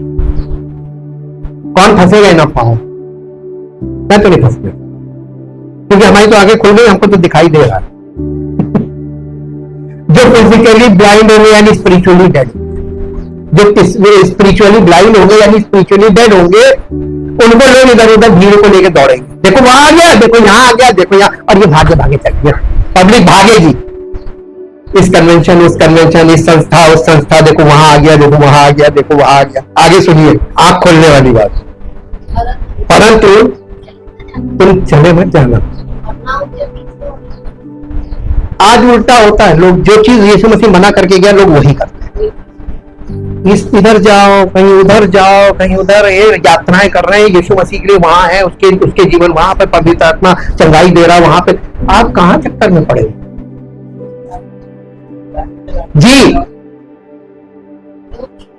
कौन फंसेगा इन अफवाहों? मैं तो नहीं फंसूंगा, क्योंकि हमारी तो आगे खुल गई, हमको तो दिखाई दे रहा है। जो फिजिकली ब्लाइंड होंगे यानी स्पिरिचुअली डेड, जो स्पिरिचुअली ब्लाइंड होंगे यानी स्पिरिचुअली डेड होंगे, उनको लोग इधर उधर भीड़ को लेकर दौड़ेंगे। देखो वहां आ गया, देखो यहां आ गया, देखो यहां, और ये भागे भागे चल गया। पब्लिक भागेगी, इस कन्वेंशन उस कन्वेंशन, इस संस्था उस संस्था, देखो वहां आ गया, देखो वहां आ गया, देखो वहां आ गया। आगे सुनिए, आंख खोलने वाली बात। परंतु तुम चले मत जाना। आज उल्टा होता है, लोग जो चीज यीशु मसीह मना करके गया, लोग वही करते हैं। इधर जाओ, कहीं उधर जाओ, कहीं उधर, ये यात्राएं कर रहे हैं यीशु मसीह के लिए, वहां है उसके जीवन, वहां पे पवित्र आत्मा चंगाई दे रहा, वहां पे आप कहां चक्कर में पड़े जी।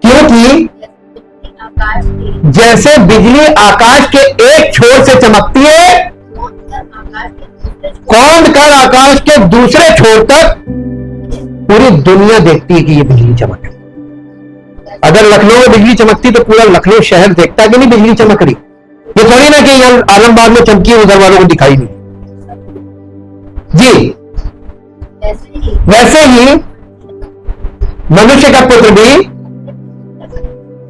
क्योंकि जैसे बिजली आकाश के एक छोर से चमकती है, कौंध कर आकाश के दूसरे छोर तक पूरी दुनिया देखती है कि ये बिजली चमक है। अगर लखनऊ में बिजली चमकती तो पूरा लखनऊ शहर देखता कि नहीं बिजली चमक रही। ये थोड़ी ना कि यहाँ आलमबाग में चमकी है, उधर वालों को दिखाई नहीं। जी, वैसे ही मनुष्य का पुत्र भी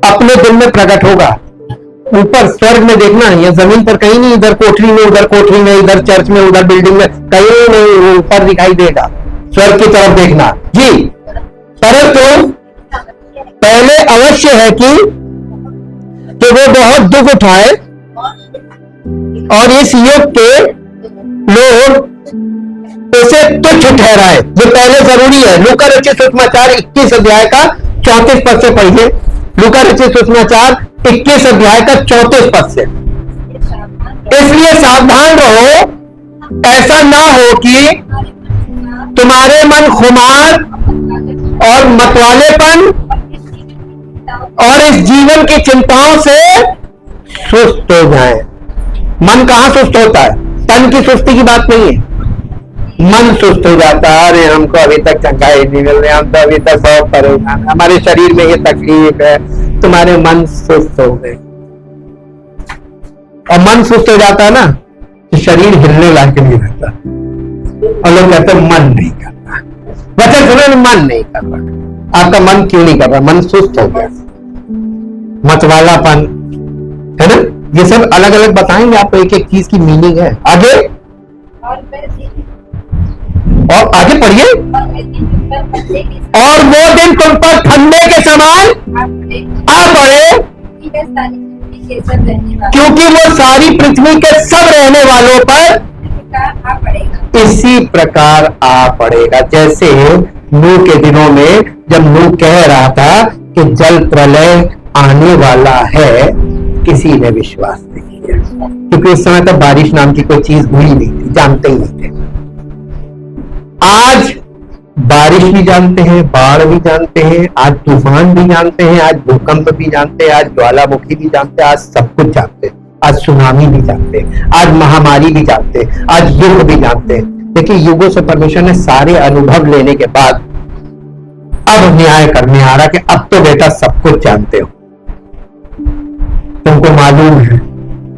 अपने दिन में प्रकट होगा। ऊपर स्वर्ग में देखना है, या जमीन पर कहीं नहीं, इधर कोठरी में, उधर कोठरी में, इधर चर्च में, उधर बिल्डिंग में, कहीं नहीं, ऊपर दिखाई देगा। स्वर्ग की तरफ देखना जी। परंतु पहले अवश्य है कि वो बहुत दुख उठाए और इस युग के लोग उसे तुच्छ ठहराए। ये पहले जरूरी है। लूका रचित सुसमाचार 21 अध्याय का 34 पद से पढ़िए। लूका रचित सुसमाचार 21 अध्याय का 34 पद से। इसलिए इसलिए सावधान रहो, ऐसा ना हो कि तुम्हारे मन खुमार और मतवालेपन और इस जीवन की चिंताओं से सुस्त हो जाए। मन कहां सुस्त होता है? तन की सुस्ती की बात नहीं है, मन सुस्त हो जाता है। अरे हमको अभी तक चंगाई नहीं मिल रही, हम तो अभी तक बहुत परेशान, हमारे शरीर में ये तकलीफ है। तुम्हारे मन सुस्त हो गए, और मन सुस्त हो जाता है ना तो शरीर हिलने लायक नहीं रहता, और लोग कहते हैं मन नहीं कर रहा। वचन सुनो, मन नहीं कर रहा। आपका मन क्यों नहीं कर रहा? मन सुस्त हो गया, मतवालापन है ना। ये सब अलग अलग बताएंगे आपको, एक एक चीज की मीनिंग है। आगे और आगे पढ़िए। और वो दिन तुम पर ठंडे के समान आ पड़े, क्योंकि वो सारी पृथ्वी के सब रहने वालों पर इसी प्रकार आ पड़ेगा। जैसे नूह के दिनों में जब नूह कह रहा था कि जल प्रलय आने वाला है, किसी ने विश्वास नहीं किया, क्योंकि उस समय तक बारिश नाम की कोई चीज हुई नहीं थी, जानते ही नहीं थे। आज बारिश भी जानते हैं, बाढ़ भी जानते हैं, आज तूफान भी जानते हैं, आज भूकंप भी जानते हैं, आज ज्वालामुखी भी जानते हैं, आज सब कुछ जानते हैं, आज सुनामी भी जानते हैं, आज महामारी भी जानते हैं, आज युग भी जानते हैं। देखिए, युगों से परमेश्वर ने सारे अनुभव लेने के बाद अब न्याय करने आ रहा कि अब तो बेटा सब कुछ जानते हो, तुमको मालूम है।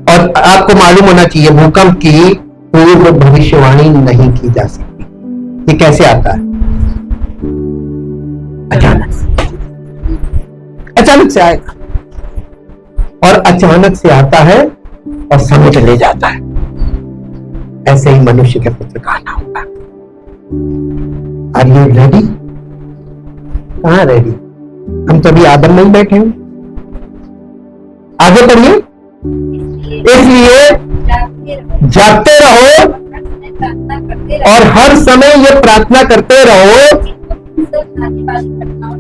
और आपको मालूम होना चाहिए, भूकंप की पूर्व भविष्यवाणी नहीं की जा सकती। ये कैसे आता है? अचानक से आएगा, और अचानक से आता है और समेट ले जाता है। ऐसे ही मनुष्य के पुत्र का आना होगा। Are you ready? कहां रेडी? हम तो अभी आदम में ही बैठे हैं। आगे बढ़िए। इसलिए जागते रहो और हर समय ये प्रार्थना करते रहो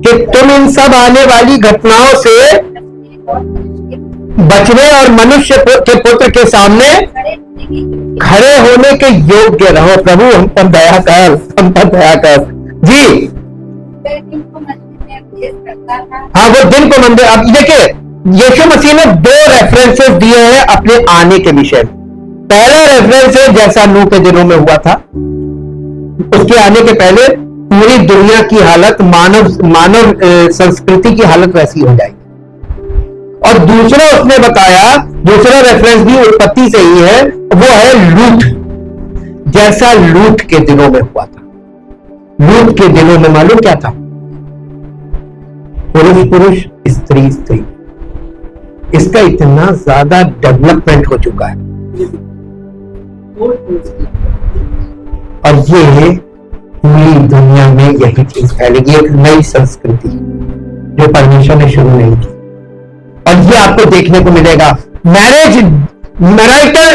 कि तुम इन सब आने वाली घटनाओं से बचने और मनुष्य के पुत्र के सामने खड़े होने के योग्य रहो। प्रभु हम पर दया कर, हम पर दया कर जी। हाँ, वो दिन को मंदिर। अब देखिए, यीशु मसीह ने 2 रेफरेंसेस दिए हैं अपने आने के विषय में। पहला रेफरेंस है जैसा नूह के दिनों में हुआ था, उसके आने के पहले पूरी दुनिया की हालत, मानव संस्कृति की हालत वैसी हो जाएगी। और दूसरा उसने बताया, दूसरा रेफरेंस भी उत्पत्ति से ही है, वो है लूट, जैसा लूट के दिनों में हुआ था। लूट के दिनों में मालूम क्या था? पुरुष पुरुष, स्त्री स्त्री। इसका इतना ज्यादा डेवलपमेंट हो चुका है, और ये पूरी दुनिया में यही चीज फैलेगी, एक नई संस्कृति जो परमेश्वर ने शुरू नहीं की। और ये आपको देखने को मिलेगा। मैरिटल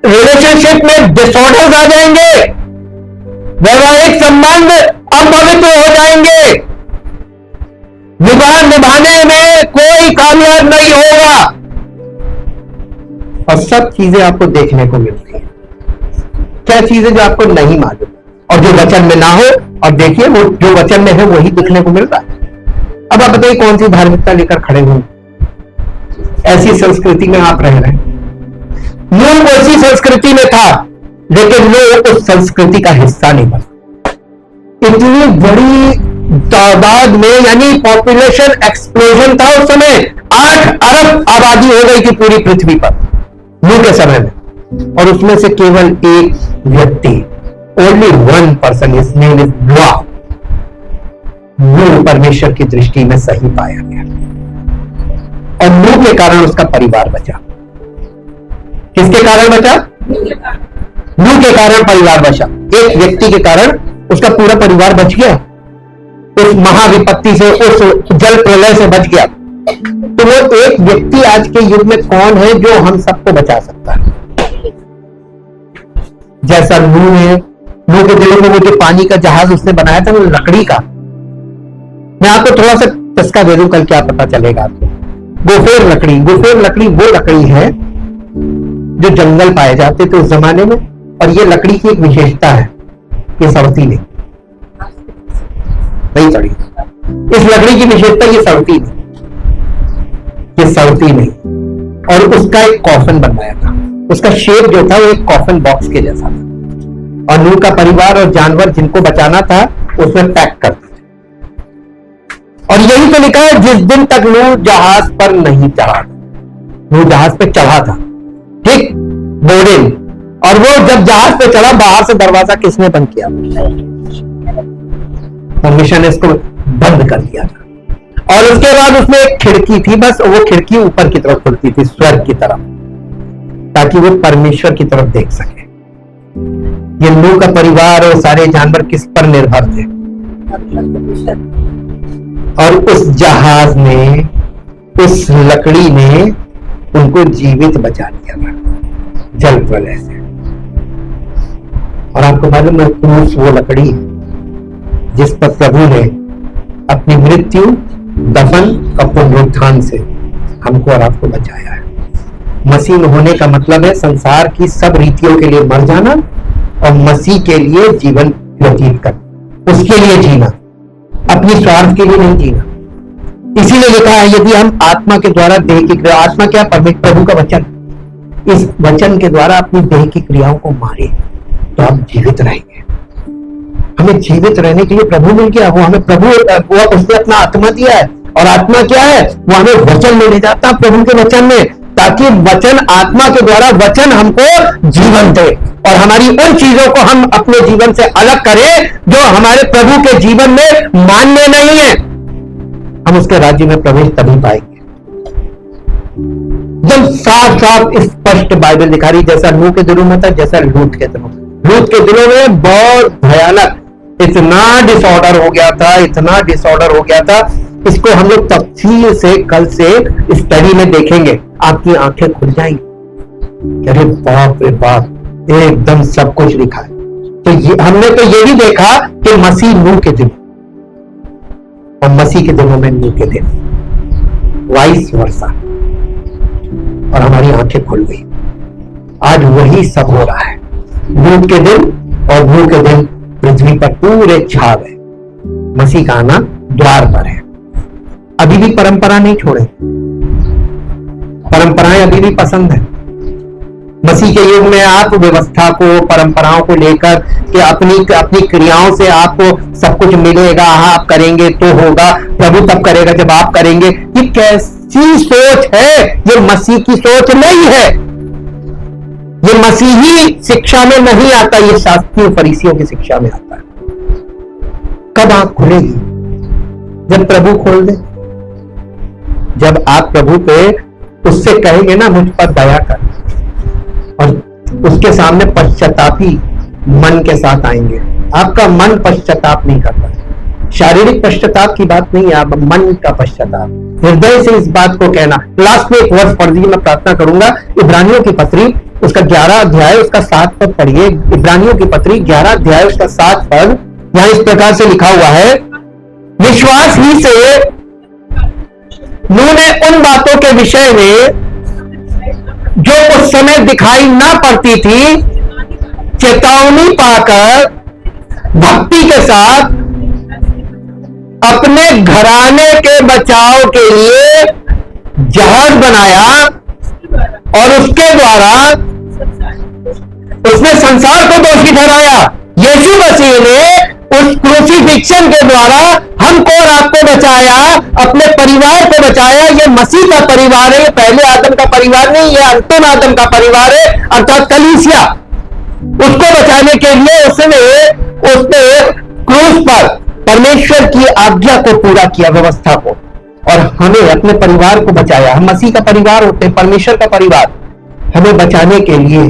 रिलेशनशिप में डिसऑर्डर्स आ जाएंगे, वैवाहिक संबंध अपवित्र हो जाएंगे, विवाह निभाने में कोई कामयाब नहीं होगा, और सब चीजें आपको देखने को मिलती है। क्या चीजें जो आपको नहीं मालूम और जो वचन में ना हो, और देखिए वो जो वचन में है वही दिखने को मिल रहा है। अब आप बताइए कौन सी धार्मिकता लेकर खड़े हुए? ऐसी संस्कृति में आप रह रहे हैं। नूह ऐसी संस्कृति में था, लेकिन वो उस संस्कृति का हिस्सा नहीं बना। इतनी बड़ी तादाद में, यानी पॉपुलेशन एक्सप्लोजन था उस समय। 8 अरब आबादी हो गई थी पूरी पृथ्वी पर नूह के समय में, और उसमें से केवल एक व्यक्ति, only 1 person, his name is Noah, नूह परमेश्वर की दृष्टि में सही पाया गया, और नूह के कारण उसका परिवार बचा। किसके कारण बचा? नूह के कारण परिवार बचा। एक व्यक्ति के कारण उसका पूरा परिवार बच गया, उस महाविपत्ति से, उस जल प्रलय से बच गया। तो वो एक व्यक्ति आज के युग में कौन है जो हम सबको बचा सकता है? जैसा नूह है, नूह के दिनों में वो जो पानी का जहाज उसने बनाया था वो लकड़ी का। मैं आपको थोड़ा सा चस्का दे दूं, कल क्या पता चलेगा आपको। गोफेर लकड़ी, गोफेर लकड़ी वो लकड़ी है जो जंगल पाए जाते थे उस जमाने में। और ये लकड़ी की एक विशेषता है, ये सड़ती नहीं सड़ी। इस लकड़ी की विशेषता ये सड़ती नहीं। और उसका एक कॉफन बनवाया था, उसका शेप जो था वो एक कॉफन बॉक्स के जैसा था। और नूह का परिवार और जानवर जिनको बचाना था उसमें पैक कर दिया। और यही तो लिखा है, जिस दिन तक नूह जहाज पर नहीं चढ़ा, नूह जहाज पे चढ़ा था, ठीक, बोर्डिंग। और वो जब जहाज पे चढ़ा, बाहर से दरवाजा किसने बंद किया? परमेश्वर ने इसको बंद कर दिया था। और उसके बाद उसमें एक खिड़की थी, बस वो खिड़की ऊपर की तरफ खुलती थी, स्वर्ग की तरफ, ताकि वो परमेश्वर की तरफ देख सके। ये नूह का परिवार और सारे जानवर किस पर निर्भर थे? और उस जहाज ने, उस लकड़ी ने उनको जीवित बचा लिया था जल प्रलय से। और आपको मालूम है, क्रूस वो लकड़ी है जिस पर प्रभु ने अपनी मृत्यु, दफन और पुनरुत्थान से हमको और आपको बचाया है। मसीह में होने का मतलब है संसार की सब रीतियों के लिए मर जाना और मसीह के लिए जीवन व्यतीत करना, उसके लिए जीना, अपनी स्वार्थ के लिए नहीं जीना। इसीलिए लिखा है, यदि हम आत्मा के द्वारा देह की क्रिया, आत्मा क्या? प्रभु का वचन, इस वचन के द्वारा अपनी देह की क्रियाओं को मारे तो हम जीवित रहेंगे। हमें जीवित रहने के लिए प्रभु मिल गया, वो हमें प्रभु, वो उसने अपना आत्मा दिया है। और आत्मा क्या है? वो हमें वचन में ले जाता है, प्रभु के वचन में, ताकि वचन, आत्मा के द्वारा वचन हमको जीवन दे और हमारी उन चीजों को हम अपने जीवन से अलग करें जो हमारे प्रभु के जीवन में मान्य नहीं है। हम उसके राज्य में प्रवेश तभी पाएंगे। जब साफ साफ स्पष्ट बाइबल दिखा रही, जैसा नूह के दिनों में था, जैसा लूत के दिनों में। लूत के दिनों में बहुत भयानक, इतना डिसऑर्डर हो गया था, इतना डिसऑर्डर हो गया था। इसको हम लोग तफसील से कल से स्टडी में देखेंगे, आपकी आंखें खुल जाएंगी। अरे बाप रे बाप, एकदम सब कुछ लिखा है। तो हमने तो ये भी देखा कि मसीह नूह के दिन और मसीह के दिनों में नूह के दिन, वाइस वर्सा। और हमारी आंखें खुल गई। आज वही सब हो रहा है। लूत के दिन और नूह के दिन पृथ्वी पर पूरे छा गए। मसीह का आना द्वार पर है। अभी भी परंपरा नहीं छोड़े, परंपराएं अभी भी पसंद है। मसीह के युग में आप व्यवस्था को, परंपराओं को लेकर कि अपनी क्रियाओं से आपको सब कुछ मिलेगा, आप करेंगे तो होगा, प्रभु तब करेगा जब आप करेंगे। ये कैसी सोच है? ये मसीह की सोच नहीं है। ये मसीही शिक्षा में नहीं आता, ये शास्त्रीय फरीसियों की शिक्षा में आता है। कब आंख खुलेगी? जब प्रभु खोल दे। जब आप प्रभु पे उससे कहेंगे ना, मुझ पर दया कर, और उसके सामने पश्चातापी मन के साथ आएंगे। आपका मन पश्चाताप नहीं करता, शारीरिक पश्चाताप की बात नहीं है, आप मन का पश्चाताप, हृदय से इस बात को कहना। लास्ट में एक वर्ष पढ़ दीजिए, मैं प्रार्थना करूंगा। इब्रानियों की पत्री उसका 11 अध्याय उसका 7 पद पढ़िए। इब्रानियों की पत्री 11 अध्याय उसका 7 पद, यहां इस प्रकार से लिखा हुआ है, विश्वास ही से नूह ने उन बातों के विषय में जो उस समय दिखाई ना पड़ती थी, चेतावनी पाकर भक्ति के साथ अपने घराने के बचाव के लिए जहाज बनाया और उसके द्वारा उसने संसार को दोषी ठहराया। यीशु मसीह ने उस क्रूसिफिक्शन के द्वारा हमको और आपको बचाया, अपने परिवार को बचाया। ये मसीह का परिवार है, ये पहले आदम का परिवार नहीं, ये अंतिम आदम का परिवार है, अर्थात कलीसिया। उसको बचाने के लिए उसने क्रूस पर परमेश्वर की आज्ञा को पूरा किया, व्यवस्था को, और हमें अपने परिवार को बचाया। हम मसीह का परिवार होते हैं, परमेश्वर का परिवार। हमें बचाने के लिए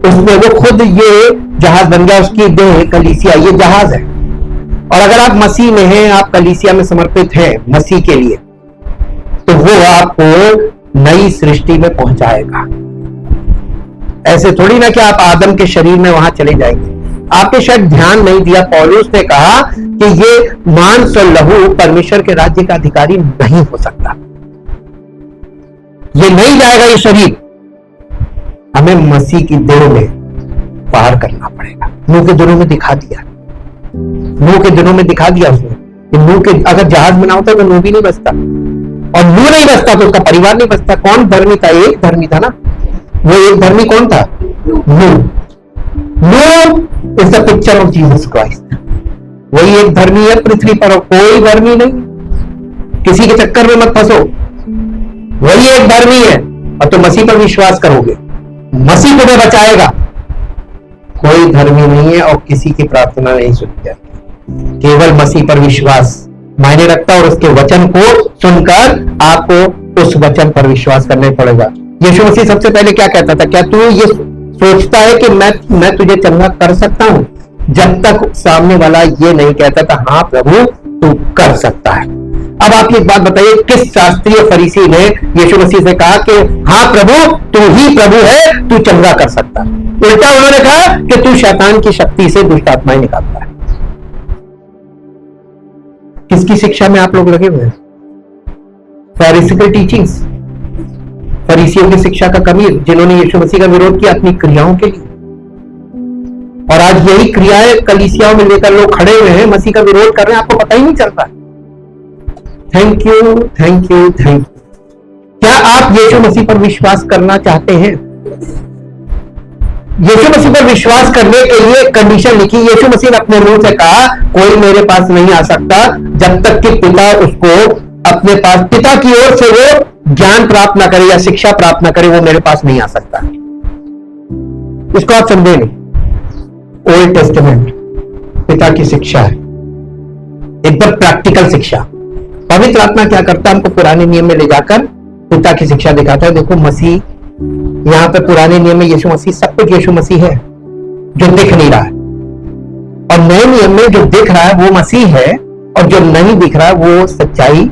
उसने वो खुद ये जहाज बन गया, उसकी देह कलीसिया, ये जहाज है। और अगर आप मसीह में हैं, आप कलीसिया में समर्पित हैं मसीह के लिए, तो वो आपको नई सृष्टि में पहुंचाएगा। ऐसे थोड़ी ना कि आप आदम के शरीर में वहां चले जाएंगे। आपने शायद ध्यान नहीं दिया, पौलुस ने कहा कि ये मांस और लहू परमेश्वर के राज्य का अधिकारी नहीं हो सकता। ये नहीं जाएगा ये शरीर। हमें मसीह की देह में पार करना पड़ेगा। नूह के दिनों में दिखा दिया, नूह के दिनों में दिखा दिया उसने कि नूह के अगर जहाज बना होता तो नूह भी नहीं बचता, और नूह नहीं बचता तो उसका परिवार नहीं बचता। कौन धर्मी था? एक धर्मी था ना। वो एक धर्मी कौन था? नूह। Noah is the picture of Jesus Christ. वही एक धर्मी है पृथ्वी पर, कोई धर्मी नहीं। किसी के चक्कर में मत फंसो, वही एक धर्मी है। और तो मसीह पर विश्वास करोगे, मसीह तुम्हें बचाएगा। कोई धर्मी नहीं है और किसी की प्रार्थना नहीं सुनी जाती। केवल मसीह पर विश्वास मायने रखता है, और उसके वचन को सुनकर आपको उस वचन पर विश्वास करना पड़ेगा। यीशु मसीह सबसे पहले क्या कहता था? क्या तू ये सोचता है कि मैं तुझे चंगा कर सकता हूं? जब तक सामने वाला ये नहीं कहता था हाँ प्रभु तू कर सकता है। अब आप एक बात बताइए, किस शास्त्रीय फरीसी ने यीशु मसीह से कहा कि हाँ प्रभु तू ही प्रभु है, तू चंगा कर सकता है? उल्टा उन्होंने कहा कि तू शैतान की शक्ति से दुष्ट आत्माएं निकालता है। किसकी शिक्षा में आप लोग लगे हुए हैं? फरीसिकल टीचिंग्स, फरीसियों की शिक्षा का कमी, जिन्होंने यीशु मसीह का विरोध किया अपनी क्रियाओं के लिए। और आज यही क्रियाएं कलीसियाओं में लेकर लोग खड़े हुए हैं, मसीह का विरोध कर रहे हैं, आपको पता ही नहीं चलता। Thank you, thank you, thank you. क्या आप यीशु मसीह पर विश्वास करना चाहते हैं? यीशु मसीह पर विश्वास करने के लिए कंडीशन लिखी। यीशु मसीह ने अपने मुंह से कहा कोई मेरे पास नहीं आ सकता जब तक कि पिता उसको अपने पास, पिता की ओर से वो ज्ञान प्राप्त ना करे या शिक्षा प्राप्त ना करे, वो मेरे पास नहीं आ सकता। इसको आप समझे नहीं। ओल्ड टेस्टामेंट पिता की शिक्षा है, एकदम प्रैक्टिकल शिक्षा। पवित्र आत्मा क्या करता है? हमको पुराने नियम में ले जाकर पिता की शिक्षा दिखाता है। देखो मसीह यहां पे पुराने नियम में यीशु मसीह, सब कुछ यीशु मसीह है जो दिख नहीं रहा है, और नए नियम में जो दिख रहा है वो मसीह है, और जो नहीं दिख रहा है वो सच्चाई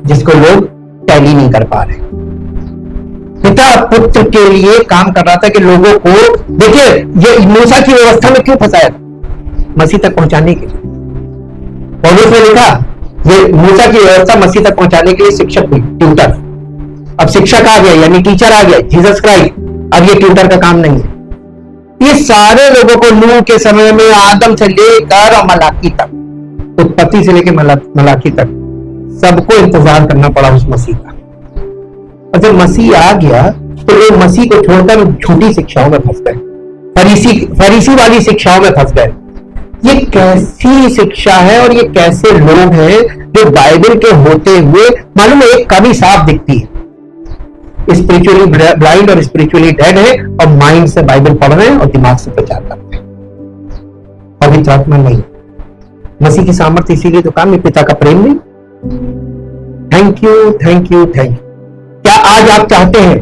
जिसको लोग टैली नहीं कर पा रहे। पिता पुत्र के लिए काम कर रहा था कि लोगों को, देखिए ये मूसा की व्यवस्था में क्यों फंसाया था? मसीह तक पहुंचाने के लिए। पौलुस ने लिखा ये मूसा की व्यवस्था मसीह तक पहुंचाने के लिए शिक्षक हुई, ट्यूटर। अब शिक्षक आ गया यानी टीचर आ गया, जीसस क्राइस्ट। अब ये ट्यूटर का काम नहीं है। ये सारे लोगों को नूह के समय में आदम से लेकर मलाकी तक, उत्पत्ति से लेकर मलाकी तक सबको इंतजार करना पड़ा उस मसीह का। और जब मसीह आ गया तो लोग मसीह को छोड़कर झूठी शिक्षाओं में फंस गए, फरीसी वाली शिक्षाओं में फंस गए। ये कैसी शिक्षा है और ये कैसे लोग हैं जो बाइबल के होते हुए, मालूम है एक कमी साफ दिखती है, स्पिरिचुअली ब्लाइंड और स्पिरिचुअली डेड है, और माइंड से बाइबल पढ़ रहे हैं और दिमाग से प्रचार करते हैं। पवित्र आत्मा नहीं, मसीह की सामर्थ्य इसीलिए तो काम है, पिता का प्रेम नहीं। Thank you, thank you, thank you. क्या आज आप चाहते हैं,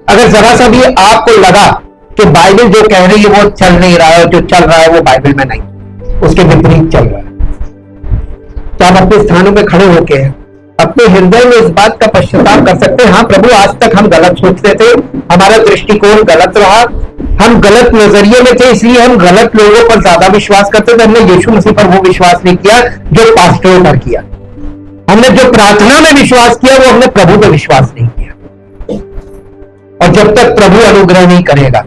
अगर जरा सा भी आपको लगा कि बाइबल जो कह रही है वो चल नहीं रहा है, जो चल रहा है वो बाइबल में नहीं, उसके विपरीत चल रहा है, तो आप अपने स्थानों पे खड़े होके अपने हृदय में इस बात का पश्चाताप कर सकते हैं, हाँ प्रभु आज तक हम गलत सोचते थे, हमारा दृष्टिकोण गलत रहा, हम गलत नजरिए में थे, इसलिए हम गलत लोगों पर ज्यादा विश्वास करते थे। हमने यीशु मसीह पर वो विश्वास नहीं किया जो पास्टरों पर किया। हमने जो प्रार्थना में विश्वास किया वो हमने प्रभु पर विश्वास नहीं किया। और जब तक प्रभु अनुग्रह नहीं करेगा,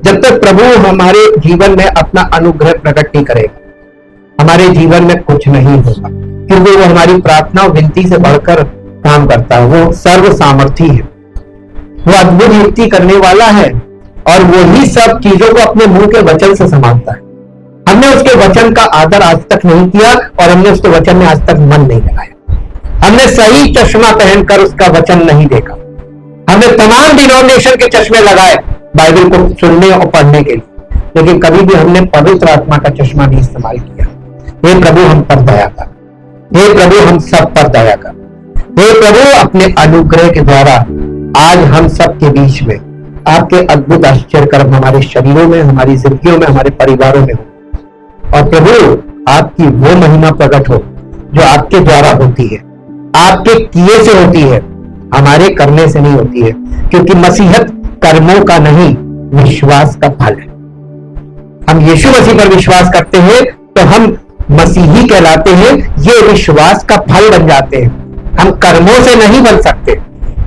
जब तक प्रभु हमारे जीवन में अपना अनुग्रह प्रकट नहीं करेगा, हमारे जीवन में कुछ नहीं होगा, क्योंकि वो हमारी प्रार्थना और विनती से बढ़कर काम करता है। वो सर्व सामर्थी है, वो अद्भुत युक्ति करने वाला है, और वही सब चीजों को अपने मुंह के वचन से संभालता है। हमने उसके वचन का आदर आज तक नहीं किया, और हमने उसके वचन में आज तक मन नहीं लगाया। हमने सही चश्मा पहनकर उसका वचन नहीं देखा। हमने तमाम डिनोमिनेशन के चश्मे लगाए बाइबल को सुनने और पढ़ने के लिए, लेकिन कभी भी हमने पवित्र आत्मा का चश्मा नहीं इस्तेमाल किया। हे प्रभु हम पर दया कर, हे प्रभु हम सब पर दया कर, हे प्रभु अपने अनुग्रह के द्वारा आज हम सब के बीच में आपके अद्भुत आश्चर्य कर्म हमारे शरीरों में, हमारी जिंदगियों में, हमारे परिवारों में हो। और प्रभु आपकी वो महिमा प्रकट हो जो आपके द्वारा होती है, आपके किए से होती है, हमारे करने से नहीं होती है, क्योंकि मसीहत कर्मों का नहीं विश्वास का फल है। हम यीशु मसीह पर विश्वास करते हैं तो हम मसीही कहलाते हैं, ये विश्वास का फल बन जाते हैं। हम कर्मों से नहीं बन सकते।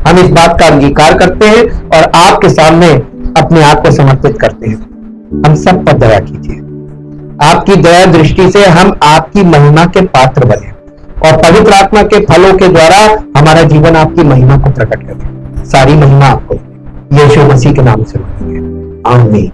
हम इस बात का अंगीकार करते हैं और आपके सामने अपने आप को समर्पित करते हैं। हम सब पर दया कीजिए। आपकी दया दृष्टि से हम आपकी महिमा के पात्र बने और पवित्र आत्मा के फलों के द्वारा हमारा जीवन आपकी महिमा को प्रकट करे। सारी महिमा आपको यीशु मसीह के नाम से मांगेंगे, आमीन।